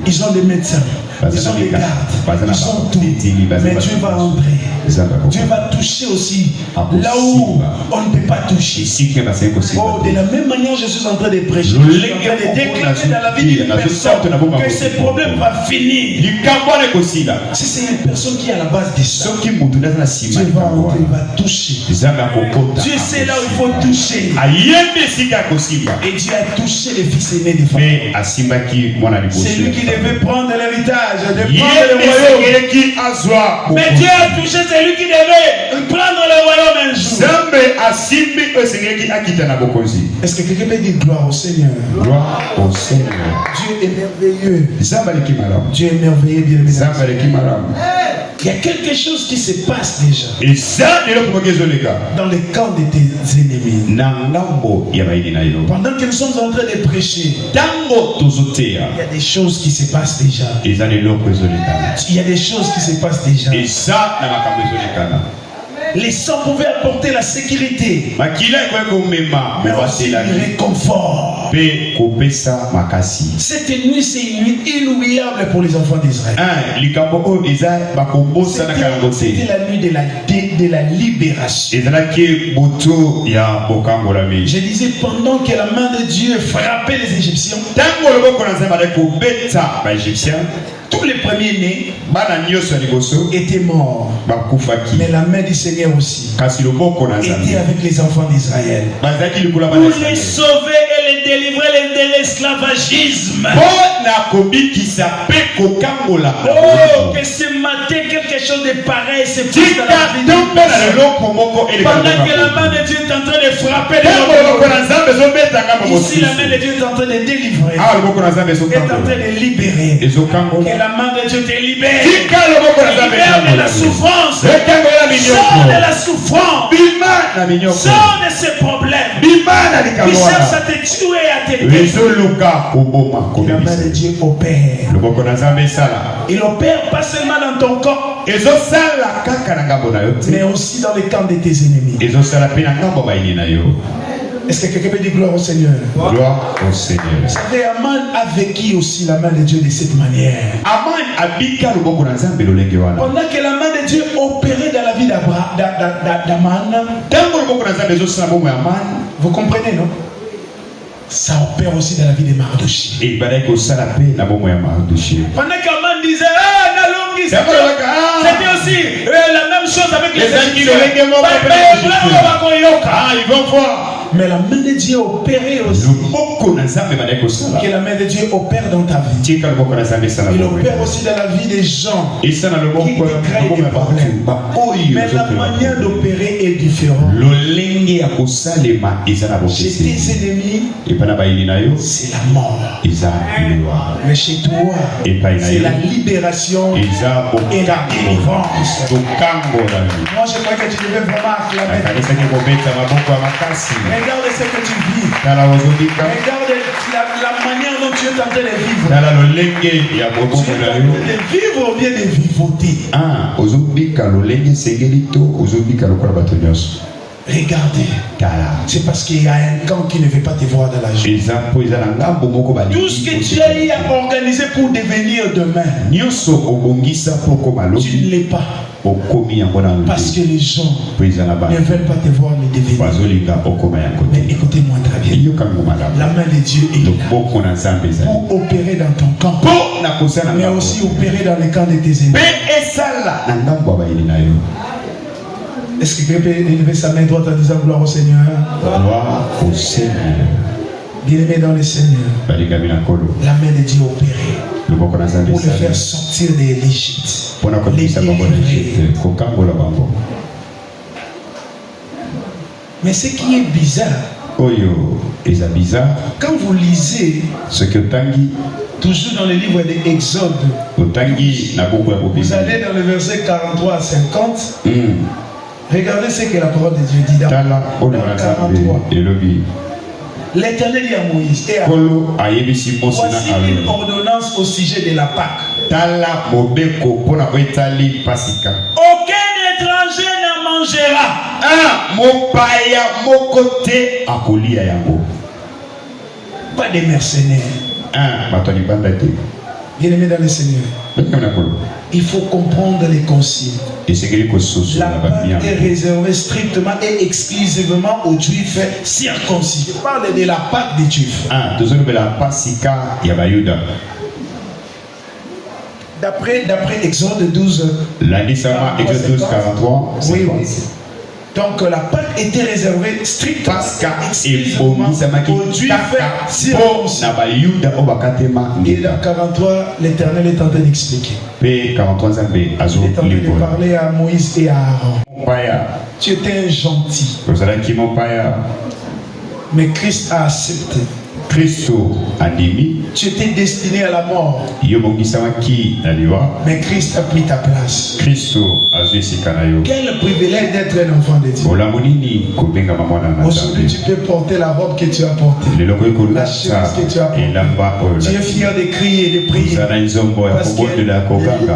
Ils ont des médecins, ils ont des gardes, ils ont tout. Mais Dieu va entrer. Dieu va toucher aussi là où on ne peut pas toucher. Oh, de la même manière, je suis en train de prêcher. Je suis en train de déclarer dans la vie d'une personne que ce problème va finir. Si c'est une personne qui est à la base de ça, Dieu va entrer, il va toucher. Dieu sait là où il faut toucher. Et Dieu a touché les fils aînés des femmes. C'est lui qui devait prendre l'héritage, de prendre le royaume. Mais Dieu a touché celui qui devait prendre le royaume un jour. Est-ce que quelqu'un peut dire gloire au Seigneur? Gloire au Seigneur. Dieu est merveilleux. Dieu est merveilleux, bien aimé. Il y a quelque chose qui se passe déjà dans le camp de tes ennemis. Pendant que nous sommes en train de prêcher, il y a des choses qui se passent déjà. Il y a des choses qui se passent déjà. Les sangs pouvaient apporter la sécurité, mais aussi le réconfort. Cette nuit, c'est une nuit inoubliable pour les enfants d'Israël. C'était la nuit de la libération. Je disais, pendant que la main de Dieu frappait les Égyptiens, tous les premiers-nés étaient morts. Mais la main du Seigneur aussi était avec les enfants d'Israël. Pour les sauver et les délivrer, de l'esclavagisme. Oh, que ce matin quelque chose de pareil se passe dans la vie de pendant que la main de Dieu est en train de frapper les gens. Ici, la main de Dieu est en train de délivrer. Est en train de libérer. Que la main de Dieu te libère. Libère de la souffrance. Sors de la souffrance. Sors de ces problèmes qui cherchent à te tuer et à te détruire. La main de Dieu opère. Il opère pas seulement dans ton corps, mais aussi dans les camps de tes ennemis. Est-ce que quelqu'un peut dire gloire au Seigneur? Gloire au Seigneur. Vous savez, Aman a vécu aussi la main de Dieu de cette manière. Pendant que la main de Dieu opérait dans la vie d'Aman, vous comprenez, non? Ça opère aussi dans la vie de Mardochée. Pendant qu'Aman disait, c'était aussi la même chose avec les Égyptiens. Ils vont voir. Mais la main de Dieu opère aussi. Que la main de Dieu opère dans ta vie. Il opère aussi dans la vie des gens qui te créent des problèmes. Mais la manière d'opérer est différente. Chez tes ennemis, c'est la mort. Mais chez toi, c'est la libération et la délivrance. Moi, je crois que tu devais vraiment acclamer. Regarde ce que tu vis. Regarde la manière dont tu es en train de vivre. Tu es en train de vivre ou bien de vivoter. Regardez. C'est parce qu'il y a un camp qui ne veut pas te voir dans la journée. Tout ce que tu as eu à organiser pour devenir demain, tu ne l'es pas. Parce que les gens ne veulent pas te voir mais devenir. Mais écoutez-moi très bien. La main de Dieu est là pour opérer dans ton camp, mais aussi opérer dans les camps de tes ennemis. Est-ce que quelqu'un peut élever sa main droite en disant gloire au Seigneur? Gloire au Seigneur. Bien-aimé dans le Seigneur, la main de Dieu opérait pour le faire sortir de l'Égypte. Mais ce qui est bizarre, quand vous lisez toujours dans le livre de Exode, vous allez dans le verset 43 à 50. Regardez ce que la parole de Dieu dit dans 43. L'Éternel dit à Moïse et à voici une ordonnance au sujet de la Pâque. Aucun étranger ne mangera. Pas de mercenaires. Bien-aimé dans le Seigneur, il faut comprendre les consignes. La Pâque est réservée strictement et exclusivement aux Juifs circoncis. Je parle de la Pâque des Juifs. D'après Exode 12. Exode 43. Oui. Donc la Pâque était réservée strictement aux Juifs circoncis. Et dans 43, l'Éternel est en train d'expliquer. Il est en train de parler à Moïse et à Aaron. Tu étais un gentil. Mais Christ a accepté. Tu étais destiné à la mort. Mais Christ a pris ta place. Quel privilège d'être un enfant de Dieu. Aujourd'hui, tu peux porter la robe que tu as portée, la chemise que tu as portée. Tu es fier de crier et de prier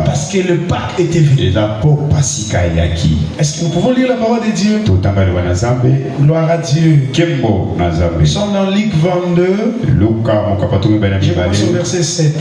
parce que le Pâque était venu. Est-ce que nous pouvons lire la parole de Dieu? Gloire à Dieu. Nous sommes dans Luc 22. Je commence au verset 7.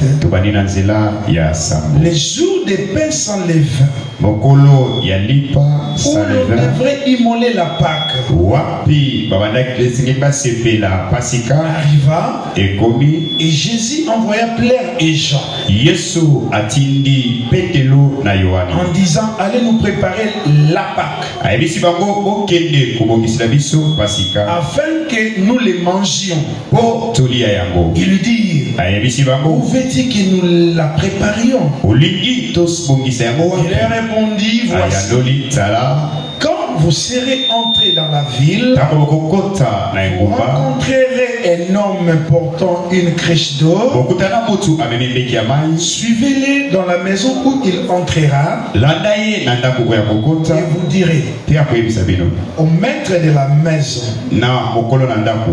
Les jours jour des pains sans levain, mokolo ya lipa où sans l'on levain devrait immoler la Pâque, wapi babandaki lesingi basepela pasika arriva ekomi et Jésus envoya Pierre et Jean Yesu atindi Petelo na Yohane en disant allez nous préparer la Pâque ayebisi bango bokende kobongisela biso pasika afin que nous les mangions. po tolia yango. Il lui dit Ayebisi bango où veut-il que nous la préparions? olingi tosbongisa yango Il leur répondit voici, ayandoli tala quand vous serez entrés dans la ville, tango bokokota na vous engumba rencontrerez un homme portant une crèche d'eau. bokutana mutu amemi mbeki ya mai Suivez-les dans la maison où il entrera landa ye na ndako ya kokota et vous direz te akoyebisa bino au maître de la maison, na mokolo na ndako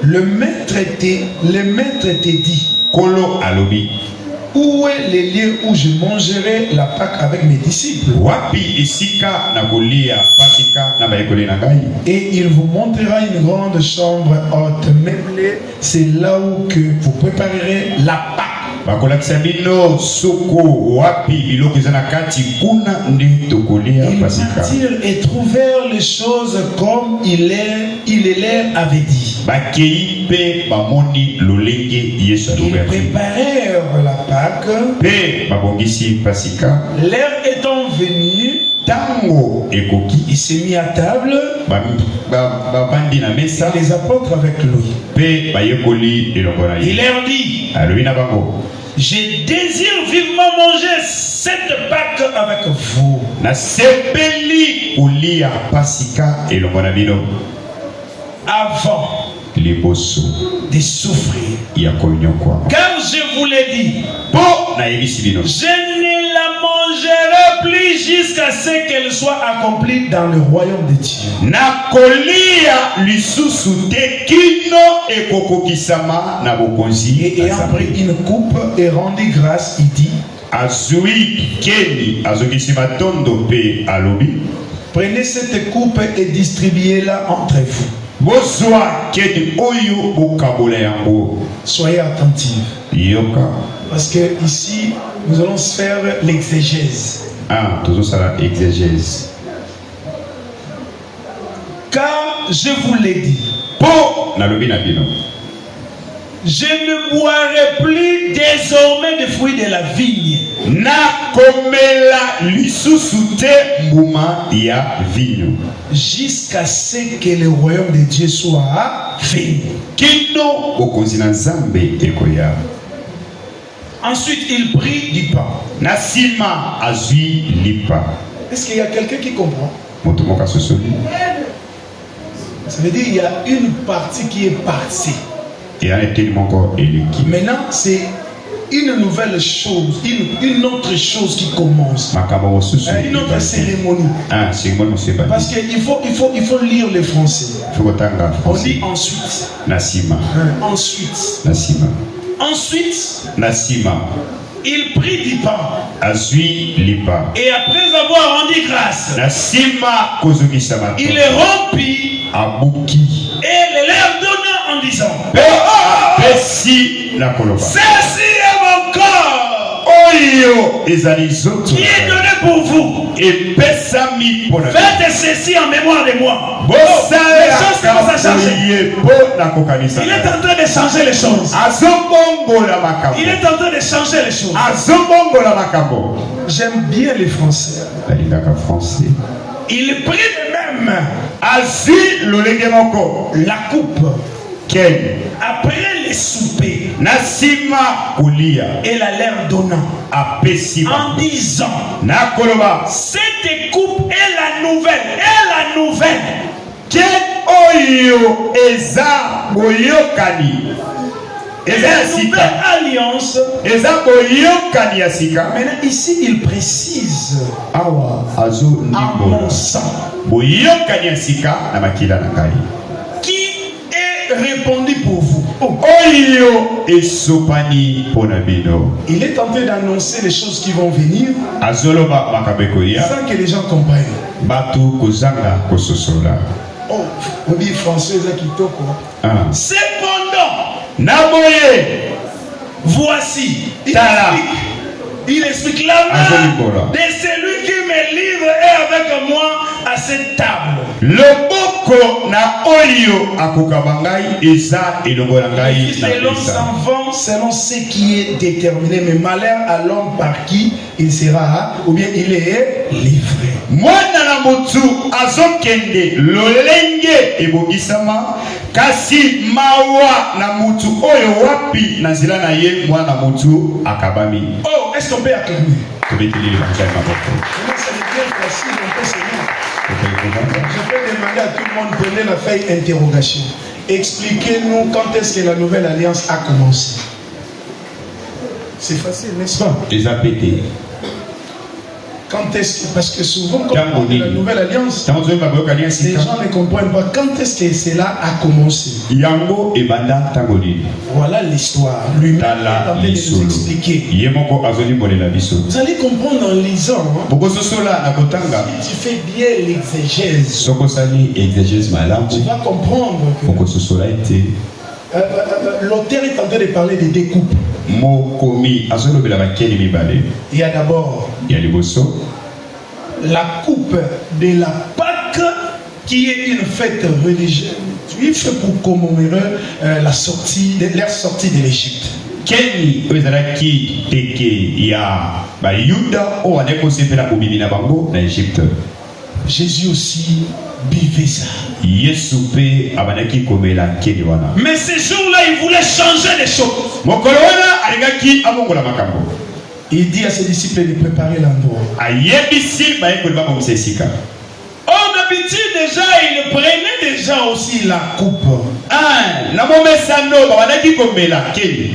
le maître te dit kolo alobi où est le lieu où je mangerai la Pâque avec mes disciples, wapi esika na kolia pasika na bayekoli na ngai et il vous montrera une grande chambre haute meublée. C'est là où que vous préparerez la Pâque. bakolakisa bino suku wapi biloko eza na kati kuna nde tokolia Ils pasika partirent et trouvèrent les choses comme il leur avait dit. bakei mpe bamoni lolenge Yesu Ils alobaki préparèrent la Pâque. mpe babongisi pasika L'heure étant venue, ntango ekoki il s'est mis à table babandi na mesa et les apôtres avec lui. mpe bayekoli elongo na Il ye leur dit, alobi na bango je désire vivement manger cette Pâque avec vous. nasepeli kolia pasika elongo na bino Avant liboso de souffrir. ya konyokwa Car je vous l'ai dit, mpo nayebisi bino je ne la mangerai plus jusqu'à ce qu'elle soit accomplie dans le royaume de Dieu. nakolia lisusu te kino ekokokisama na bokonzi Et ayant pris une coupe et rendu grâce, il dit, azwi keni azokisi matondo mpe alobi prenez cette coupe et distribuez-la entre vous. bozwa keni oyo bokabola yango Soyez attentifs. yoka Parce que ici, nous allons faire l'exégèse. tozosala exégèse Car je vous l'ai dit, mpo nalobi na bino je ne boirai plus désormais des fruits de la vigne nakomela lisusu te mbuma ya vinyo jusqu'à ce que le royaume de Dieu soit fini. kino bokonzi na nzambe ekoya. Ensuite, il prit du pain. Na nsima azwi lipa Est-ce qu'il y a quelqu'un qui comprend? moto moko asosoli Ça veut dire qu'il y a une partie qui est partie. eya na eteni moko eleki Maintenant, c'est une nouvelle chose, une autre chose qui commence. makambo mosusu Une autre cérémonie. cérémonie mosusu ebandi Parce qu'il faut lire les français. fo kotanga On français dit ensuite. na nsima Ensuite. na nsima Ensuite, na nsima il prit du pain. azwi lipa Et après avoir rendu grâce, na nsima kozongisa mato il le rompit abuki et le leur donna en disant, mpe apesi na koloba ceci est mon corps oyo ezali nzoto qui est donné pour vous. epesami mpo na Faites ceci en mémoire de moi. bosalaka boye mpo na kokanisa Il est en train de changer les choses. azobongola makambo Il est en train de changer les choses. azobongola makambo J'aime bien les Français. nalingaka français Il prit de même azwi lolenge moko la coupe keni après le souper na nsima kolia et la leur donnant apesi en disant, na koloba cette coupe est la nouvelle. keni oyo eza boyokani eza ya La nouvelle sika alliance. eza boyokani ya sika Maintenant ici il précise awa à azondimbola mon sang boyokani ya sika na makila na ngai qui est répondu pour vous. oyo esopani mpo na bino Il est en train d'annoncer les choses qui vont venir azoloba makambo ekoya sans que les gens comprennent. bato kozanga kososola Oh, on dit français Zakitoko. Cependant, na boye voici, il Tala. Il explique la main de celui qui me livre est avec moi à cette table. Le boko na oyo akukabangai eza elongola ngai Les fils de l'homme s'en vont selon ce qui est déterminé, mais malheur à l'homme par qui il sera ou bien il est livré. Mwana na mutu azokende lolenge ebongisama kasi mawa na mutu oyo wapi na nzela na ye mwana mutu akabami. Oh, est-ce qu'on peut acclamer? Je c'est bien facile, on peut se mettre. Je peux demander à tout le monde, prenez la feuille interrogation. Expliquez-nous quand est-ce que la nouvelle alliance a commencé. C'est facile, n'est-ce pas? Les a pété. Quand est-ce que, parce que souvent quand on parle de la nouvelle alliance, les gens ne comprennent pas quand est-ce que cela a commencé. Voilà l'histoire. Lui-même est en train de nous expliquer. Vous allez comprendre en lisant. Si tu fais bien l'exégèse, tu vas comprendre que l'auteur est en train de parler de découpe. Il y a d'abord la coupe de la Pâque qui est une fête religieuse juive pour commémorer leur sortie de l'Égypte. Jésus aussi buvait ça. Mais ce jour-là, il voulait changer les choses. Il dit à ses disciples de préparer l'endroit. Oh, d'habitude déjà, il prenait déjà aussi la coupe.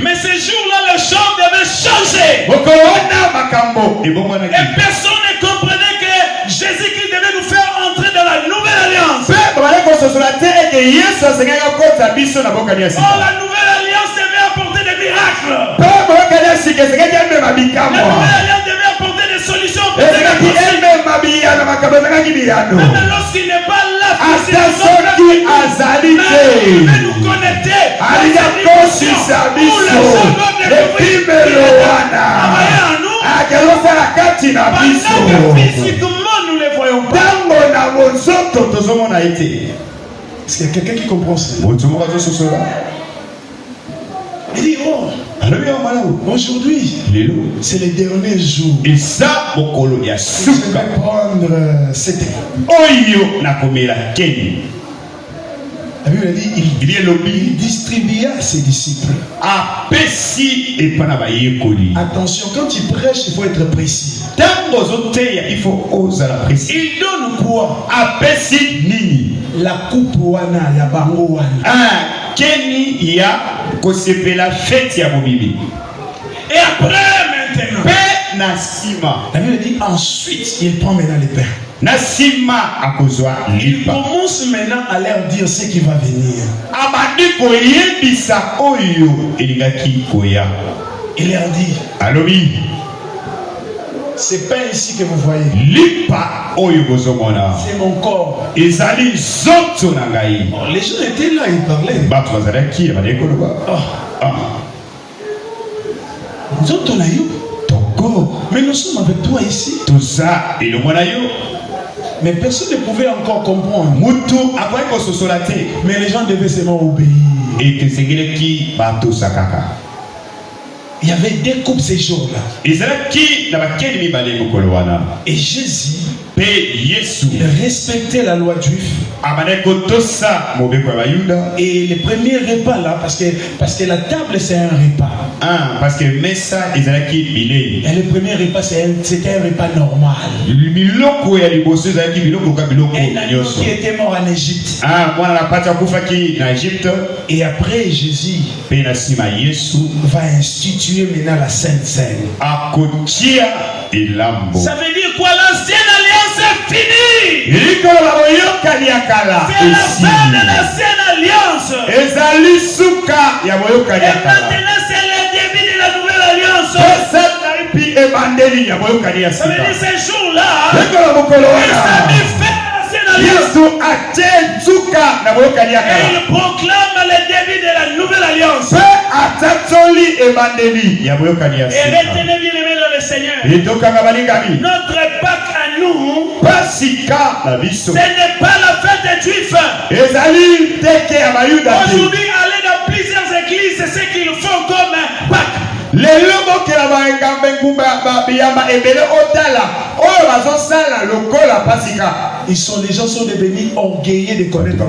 Mais ce jour-là, le chant devait changer. Et personne ne comprenait que Jésus-Christ devait nous faire entrer dans la nouvelle alliance. Oh, la nouvelle alliance devait apporter des miracles. La nouvelle alliance devait apporter des solutions. Même lorsqu'il n'est pas là, il veut nous connecter. Physiquement, nous les voyons pas. Est-ce qu'il y a quelqu'un qui comprend ça? Il dit, oh, aujourd'hui, c'est le dernier jour. Je vais prendre cette. La Bible dit, il distribua à ses disciples. Attention, quand il prêche, il faut être précis. Il donne quoi? La coupe wana, ya bango wana. Et après maintenant, la Bible dit ensuite, il prend maintenant les pains. Il commence maintenant à leur dire ce qui va venir. Il leur dit, c'est pain ici que vous voyez. C'est mon corps. Les gens étaient là, ils parlaient. Nous autres, mais nous sommes avec toi ici. Mais personne ne pouvait encore comprendre. Mais les gens devaient seulement obéir. Il y avait des coupes ces jours-là. Et Jésus, il respectait la loi juive. Et le premier repas là, parce que la table c'est un repas. Et le premier repas c'était un repas normal. Un agneau qui était mort en Égypte. Et après Jésus va instituer maintenant la Sainte Seine. Ça veut dire quoi? L'ancienne alliance est finie. C'est la fin de l'ancienne alliance. Et maintenant c'est le début de la nouvelle alliance. Ça veut dire ces jours-là, il s'est mis fin à l'ancienne alliance. Et il proclame le début de la nouvelle alliance. Et retenez bien aimé dans le Seigneur. Seigneur, notre Pâques à nous, ce n'est pas la fête des Juifs. Aujourd'hui, aller dans plusieurs églises, c'est ce qu'ils font comme Pâques. Les gens sont devenus orgueilleux de connaître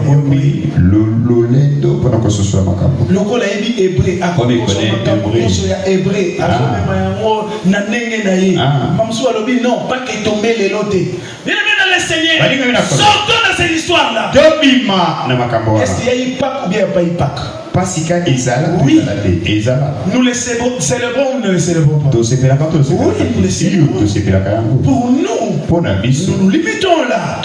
sortons de cette histoire-là. Est-ce qu'il y a eu Pâques ou bien il n'y a pas eu Pâques? Oui. Nous les célébrons ou ne les célébrons pas? Oui, nous les célébrons. Pour nous, nous nous limitons là.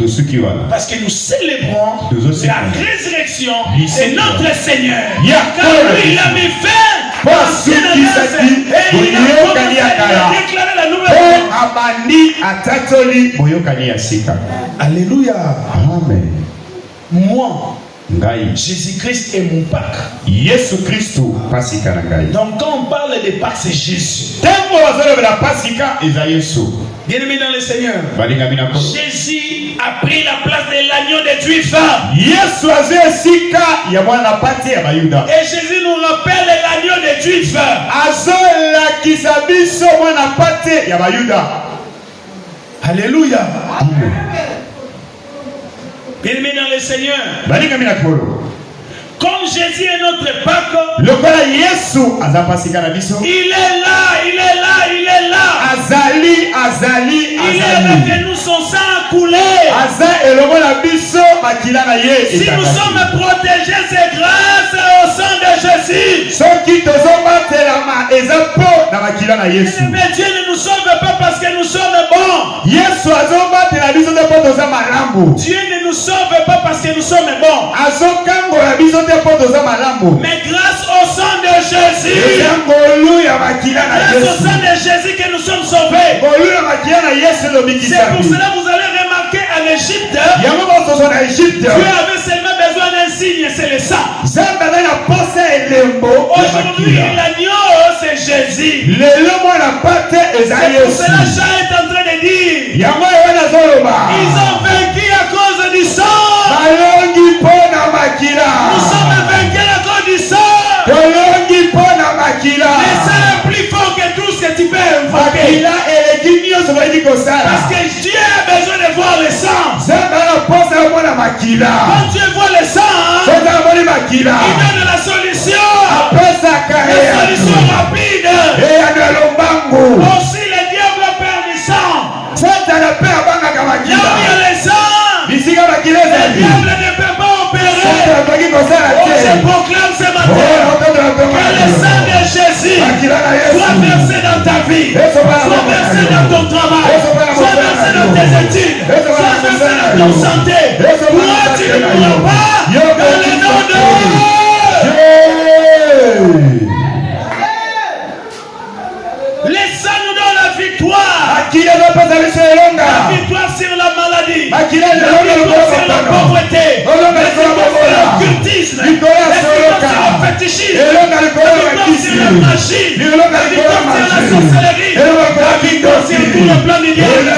Parce que nous célébrons la résurrection de notre Seigneur. Car lui, il a mis fin à l'ancienne alliance et il a déclaré la nouvelle. Alléluia. Amen. Moi, Jésus-Christ est mon Pâques. Donc quand on parle de Pâques, c'est Jésus. Bien-aimé dans le Seigneur, Jésus a pris la place de l'agneau des Juifs. Et Jésus nous rappelle l'agneau des Juifs. Alléluia. Bien-aimé dans le Seigneur, comme Jésus est notre Pâques, il est là, il est là, il est là. Il est là que nous sommes sans couler. Si nous sommes protégés, c'est grâce au sang de Jésus. Mais Dieu ne nous sauve pas parce que nous sommes bons. Dieu ne nous sauve pas parce que nous sommes bons. Mais grâce au sang de Jésus, grâce au sang de Jésus que nous sommes sauvés. C'est pour cela que vous allez remarquer en Égypte, Dieu avait seulement besoin d'un signe, c'est le sang. Aujourd'hui, l'agneau, c'est Jésus. C'est pour cela que Jean est en train de dire, ils ont vaincu à cause du sang. Nous sommes vaincus à cause du sang. Le sang est plus fort que tout ce que tu peux invoquer. Parce que Dieu a besoin de voir le sang. Quand Dieu voit le sang, il donne la solution. La solution rapide. Aussi le diable perd du sang. Là où il y a le sang, le diable ne peut pas opérer. Je proclame ce matin que le sang de Jésus soit versé dans ta vie, soit versé dans ton travail, soit versé dans tes études, soit versé dans ton santé. Toi, tu ne mourras pas dans le nom de Dieu. Les sangs nous donnent la victoire. La victoire sur la maladie. La victoire sur la pauvreté. La victoire sur l'occultisme. La victoire sur le fétichisme. La victoire sur la magie. La victoire sur la sorcellerie. La victoire sur tout le plan du diable.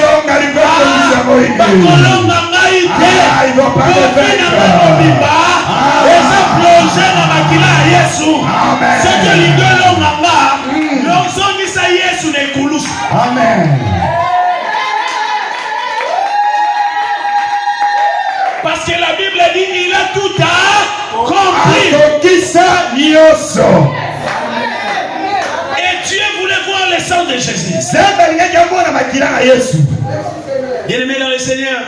Bakolonga ngaïté. Bobina babobimba. Les plongés dans ma kila Yesu. C'est que l'idole nganga. L'onzongisa Yesu ne kulusu. Amen. Parce que la Bible dit il a tout compris. Et Dieu voulait voir le sang de Jésus. Bien-aimés dans le Seigneur,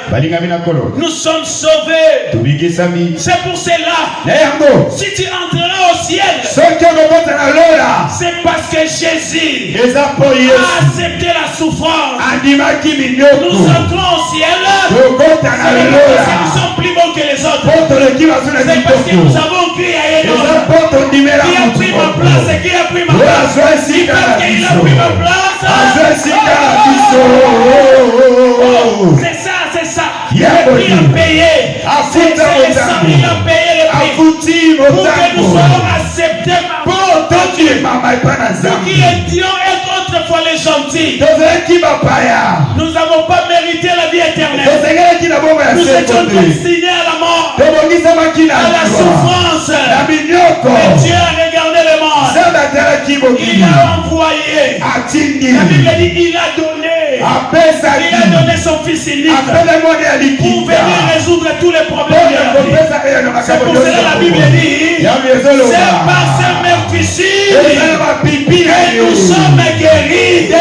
nous sommes sauvés. C'est pour cela, si tu entreras au ciel, c'est parce que Jésus a accepté la souffrance. Nous entrons au ciel, c'est parce que nous sommes plus bons que les autres. C'est parce que nous avons crié à Enoch, qui a pris ma place et qui a pris ma place. C'est parce qu'il a pris ma place. C'est ça. Le prix a payé. C'est le sang, il a payé le prix. Pour que nous soyons acceptés par Dieu. Nous qui étions être autrefois les gentils. impie. Nous n'avons pas mérité la vie éternelle. Nous étions destinés à la mort, à la souffrance. Mais Dieu a regardé le monde. Il a envoyé. La Bible dit il a donné. Il a donné son fils unique pour venir résoudre tous les problèmes de la vie. C'est pour cela la Bible dit c'est par ce meurtrissure que nous sommes guéris.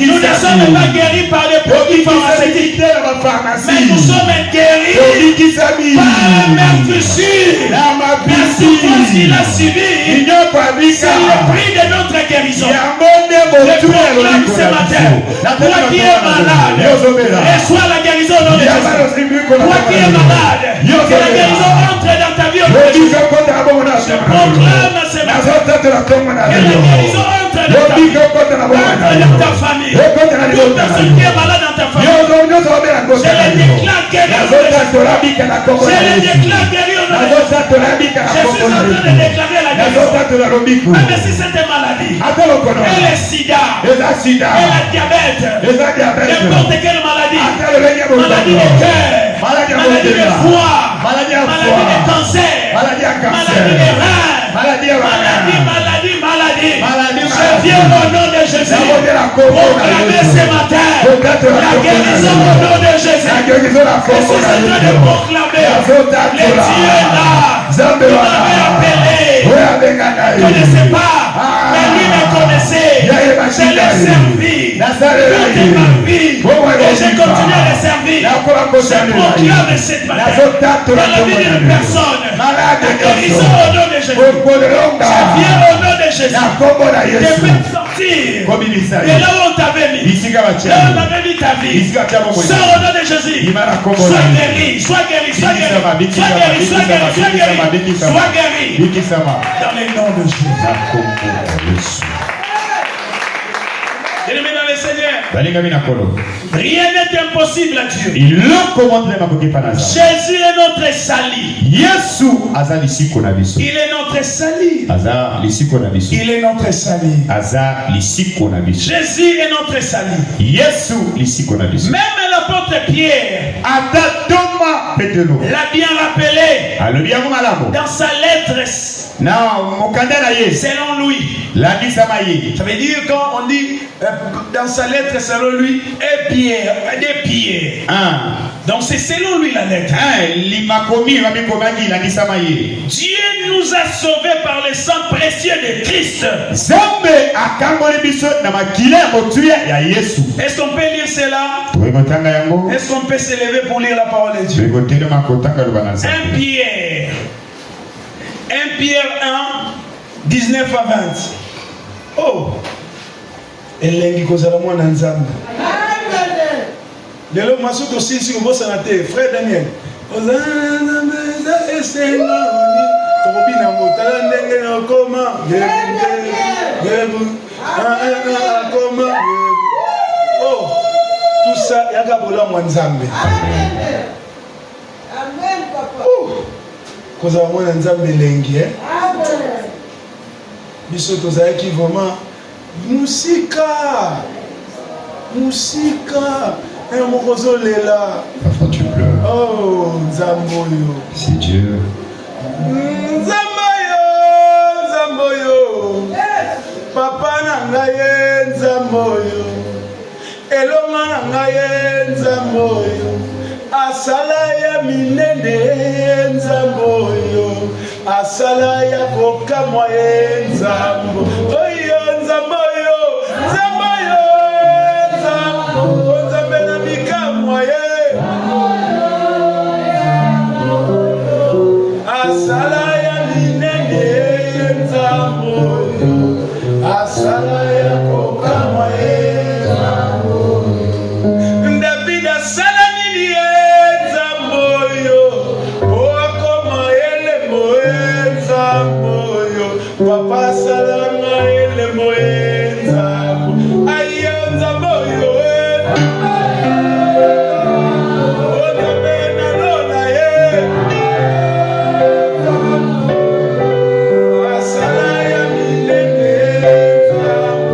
Nous ne sommes pas guéris par les produits pharmaceutiques, mais nous sommes guéris par la meurtrissure. La souffrance qu'il a subie, c'est le prix de notre guérison. Je proclame ce matin, toi qui es malade, reçois la guérison au nom de Jésus. Toi qui es malade, que la guérison entre dans ta vie au nom de Jésus. Je proclame ce matin que la guérison entre dans ta vie, entre dans ta famille. Toute personne qui est malade dans ta famille, je les déclare guéris au nom de Jésus. Je les déclare guéris au nom de Jésus. Je suis en train de déclarer la guérison. Même si c'est une maladie, et le sida, et la diabète, n'importe quelle maladie, maladie de cœur, maladie de foie, maladie de cancer, maladie de rein, maladie. Je viens au nom de Jésus proclamer ce matin la guérison au nom de Jésus. Je suis en train de proclamer les dieux là qui m'avaient appelé. Je ne connaissais pas, mais lui me connaissait. Je l'ai servi toute ma vie et je continue à le servir. Je proclame cette matin dans la vie d'une personne la guérison au nom de Jésus. Je viens au nom de Jésus. Je peux sortir. Et là où on t'avait mis, là où on t'avait mis ta vie, sors au nom de Jésus. Sois guéri, sois guéri, sois guéri, sois guéri, sois guéri, sois guéri, sois guéri. Dans le nom de Jésus. Bien-aimé dans le Seigneur, rien n'est impossible à Dieu. Jésus est notre salut. Il est notre salut. Il est notre salut. Jésus est notre salut. Même l'apôtre Pierre l'a bien rappelé dans sa lettre. Selon lui. Ça veut dire quand on dit dans sa lettre selon lui et Pierre, des pierres. Donc c'est selon lui la lettre. Dieu nous a sauvés par le sang précieux de Christ. Est-ce qu'on peut lire cela? Est-ce qu'on peut se lever pour lire la parole de Dieu? 1 Pierre 1, 19 à 20. Oh! Elengi kozala mwana nzambe. Lelo masuto sisi kobosa na te, frère Daniel. Ozana nzambe esenga ni tokobina ngotala ndenge na koma. Koma. Oh! Tout ça yaka bola mwana nzambe. Amen papa. Kozala mwana nzambe elengi biso tozalaki vraiment musika mokozolela. Parfois tu pleures. Oh nzamboyo, c'est Dieu. Nzamboyo papa na ngai nzamboyo elonga na ngai nzamboyo asala ya minene nzamboyo asala ya bokamwa nzambo oyo nzamboyo nzamboyo nzambo nzambe na bikamwa asala ya minene nzamboyo asala ya bokamwa nzambo David asala nini nzamboyo okoma elemo nzamboyo papa salanga elemo nzambo ayo nzamboyo odabena lona asala ya minene nzambo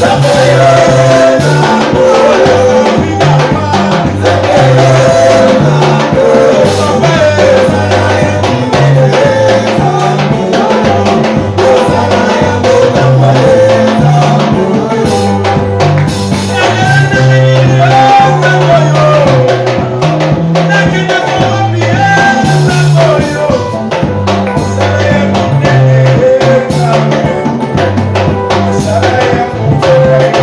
Thank you.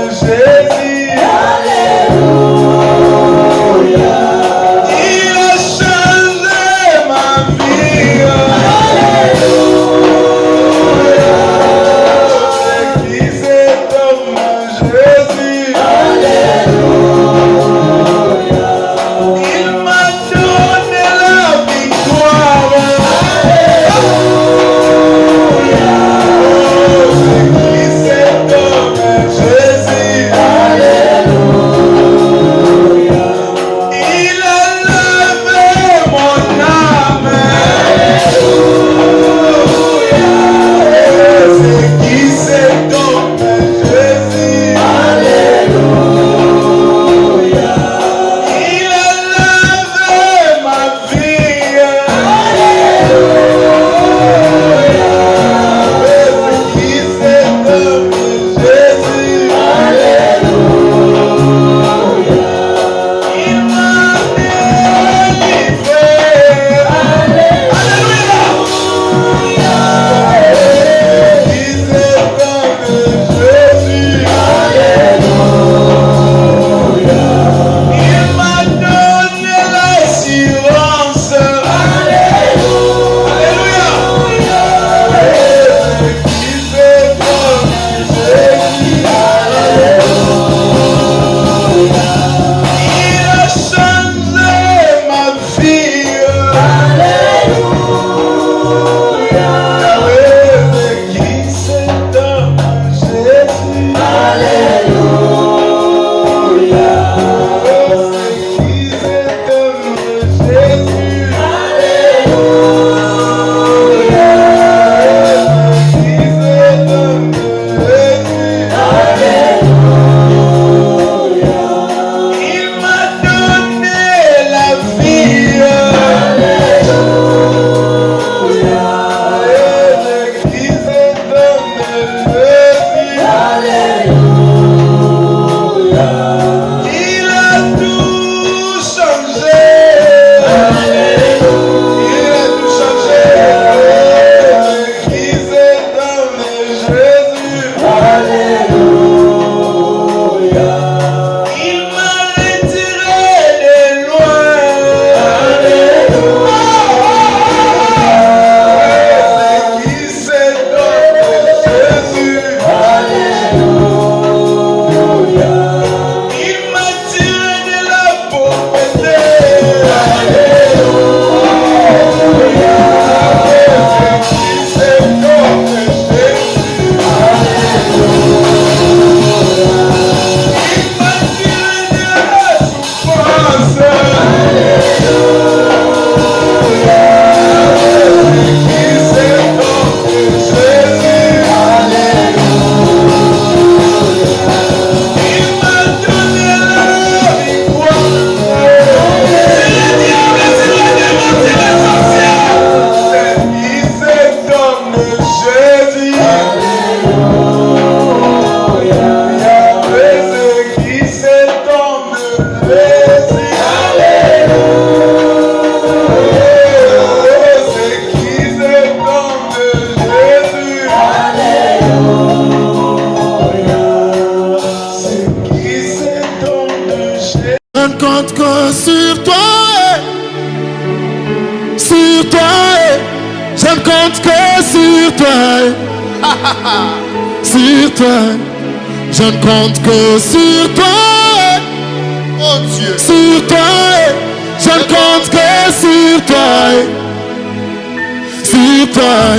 Jésus. Alléluia. Il a changé ma vie. Alléluia. Qui cet homme Jésus. Alléluia. Il m'a donné la victoire. Alléluia. Qui cet homme Jésus. Alléluia. Il a lavé mon âme. Alléluia. C'est qui cet homme Jésus. Alléluia. Il a lavé ma vie. Alléluia. C'est qui cet homme Jésus. Alléluia. Il m'a délivré. Alléluia. Qui cet homme Jésus. Alléluia. Il m'a donné l'assurance. Alléluia. Qui cet homme Jésus. Alléluia. Il a changé ma vie. Alléluia. C'est qui cet homme Jésus. Alléluia. C'est qui cet homme Jésus. Alléluia. C'est qui cet homme Jésus. Alléluia. Il m'a donné la vie. Alléluia. C'est qui cet homme Jésus. Alléluia. Il a tout changé. Alléluia. Il a tout changé. C'est qui cet homme Jésus. Alléluia. Il m'a retiré de loin. Alléluia. C'est qui cet homme Jésus. Alléluia. Il m'a tiré de la pauvreté. Alléluia. C'est qui cet homme Jésus. Alléluia. Il m'a tiré de la souffrance. Alléluia. C'est qui cet homme Jésus. Alléluia. Il m'a donné la victoire. C'est le diable, c'est le démon, c'est les sorciers. C'est qui cet homme Jésus. Alléluia. C'est qui cet homme Jésus. Alléluia. C'est qui cet homme Jésus. Alléluia. C'est qui cet homme Jésus. Je ne compte que sur toi, sur toi, je ne compte que sur toi, sur toi, je ne compte que sur toi, oh Dieu, sur toi, je ne compte que sur toi, sur toi.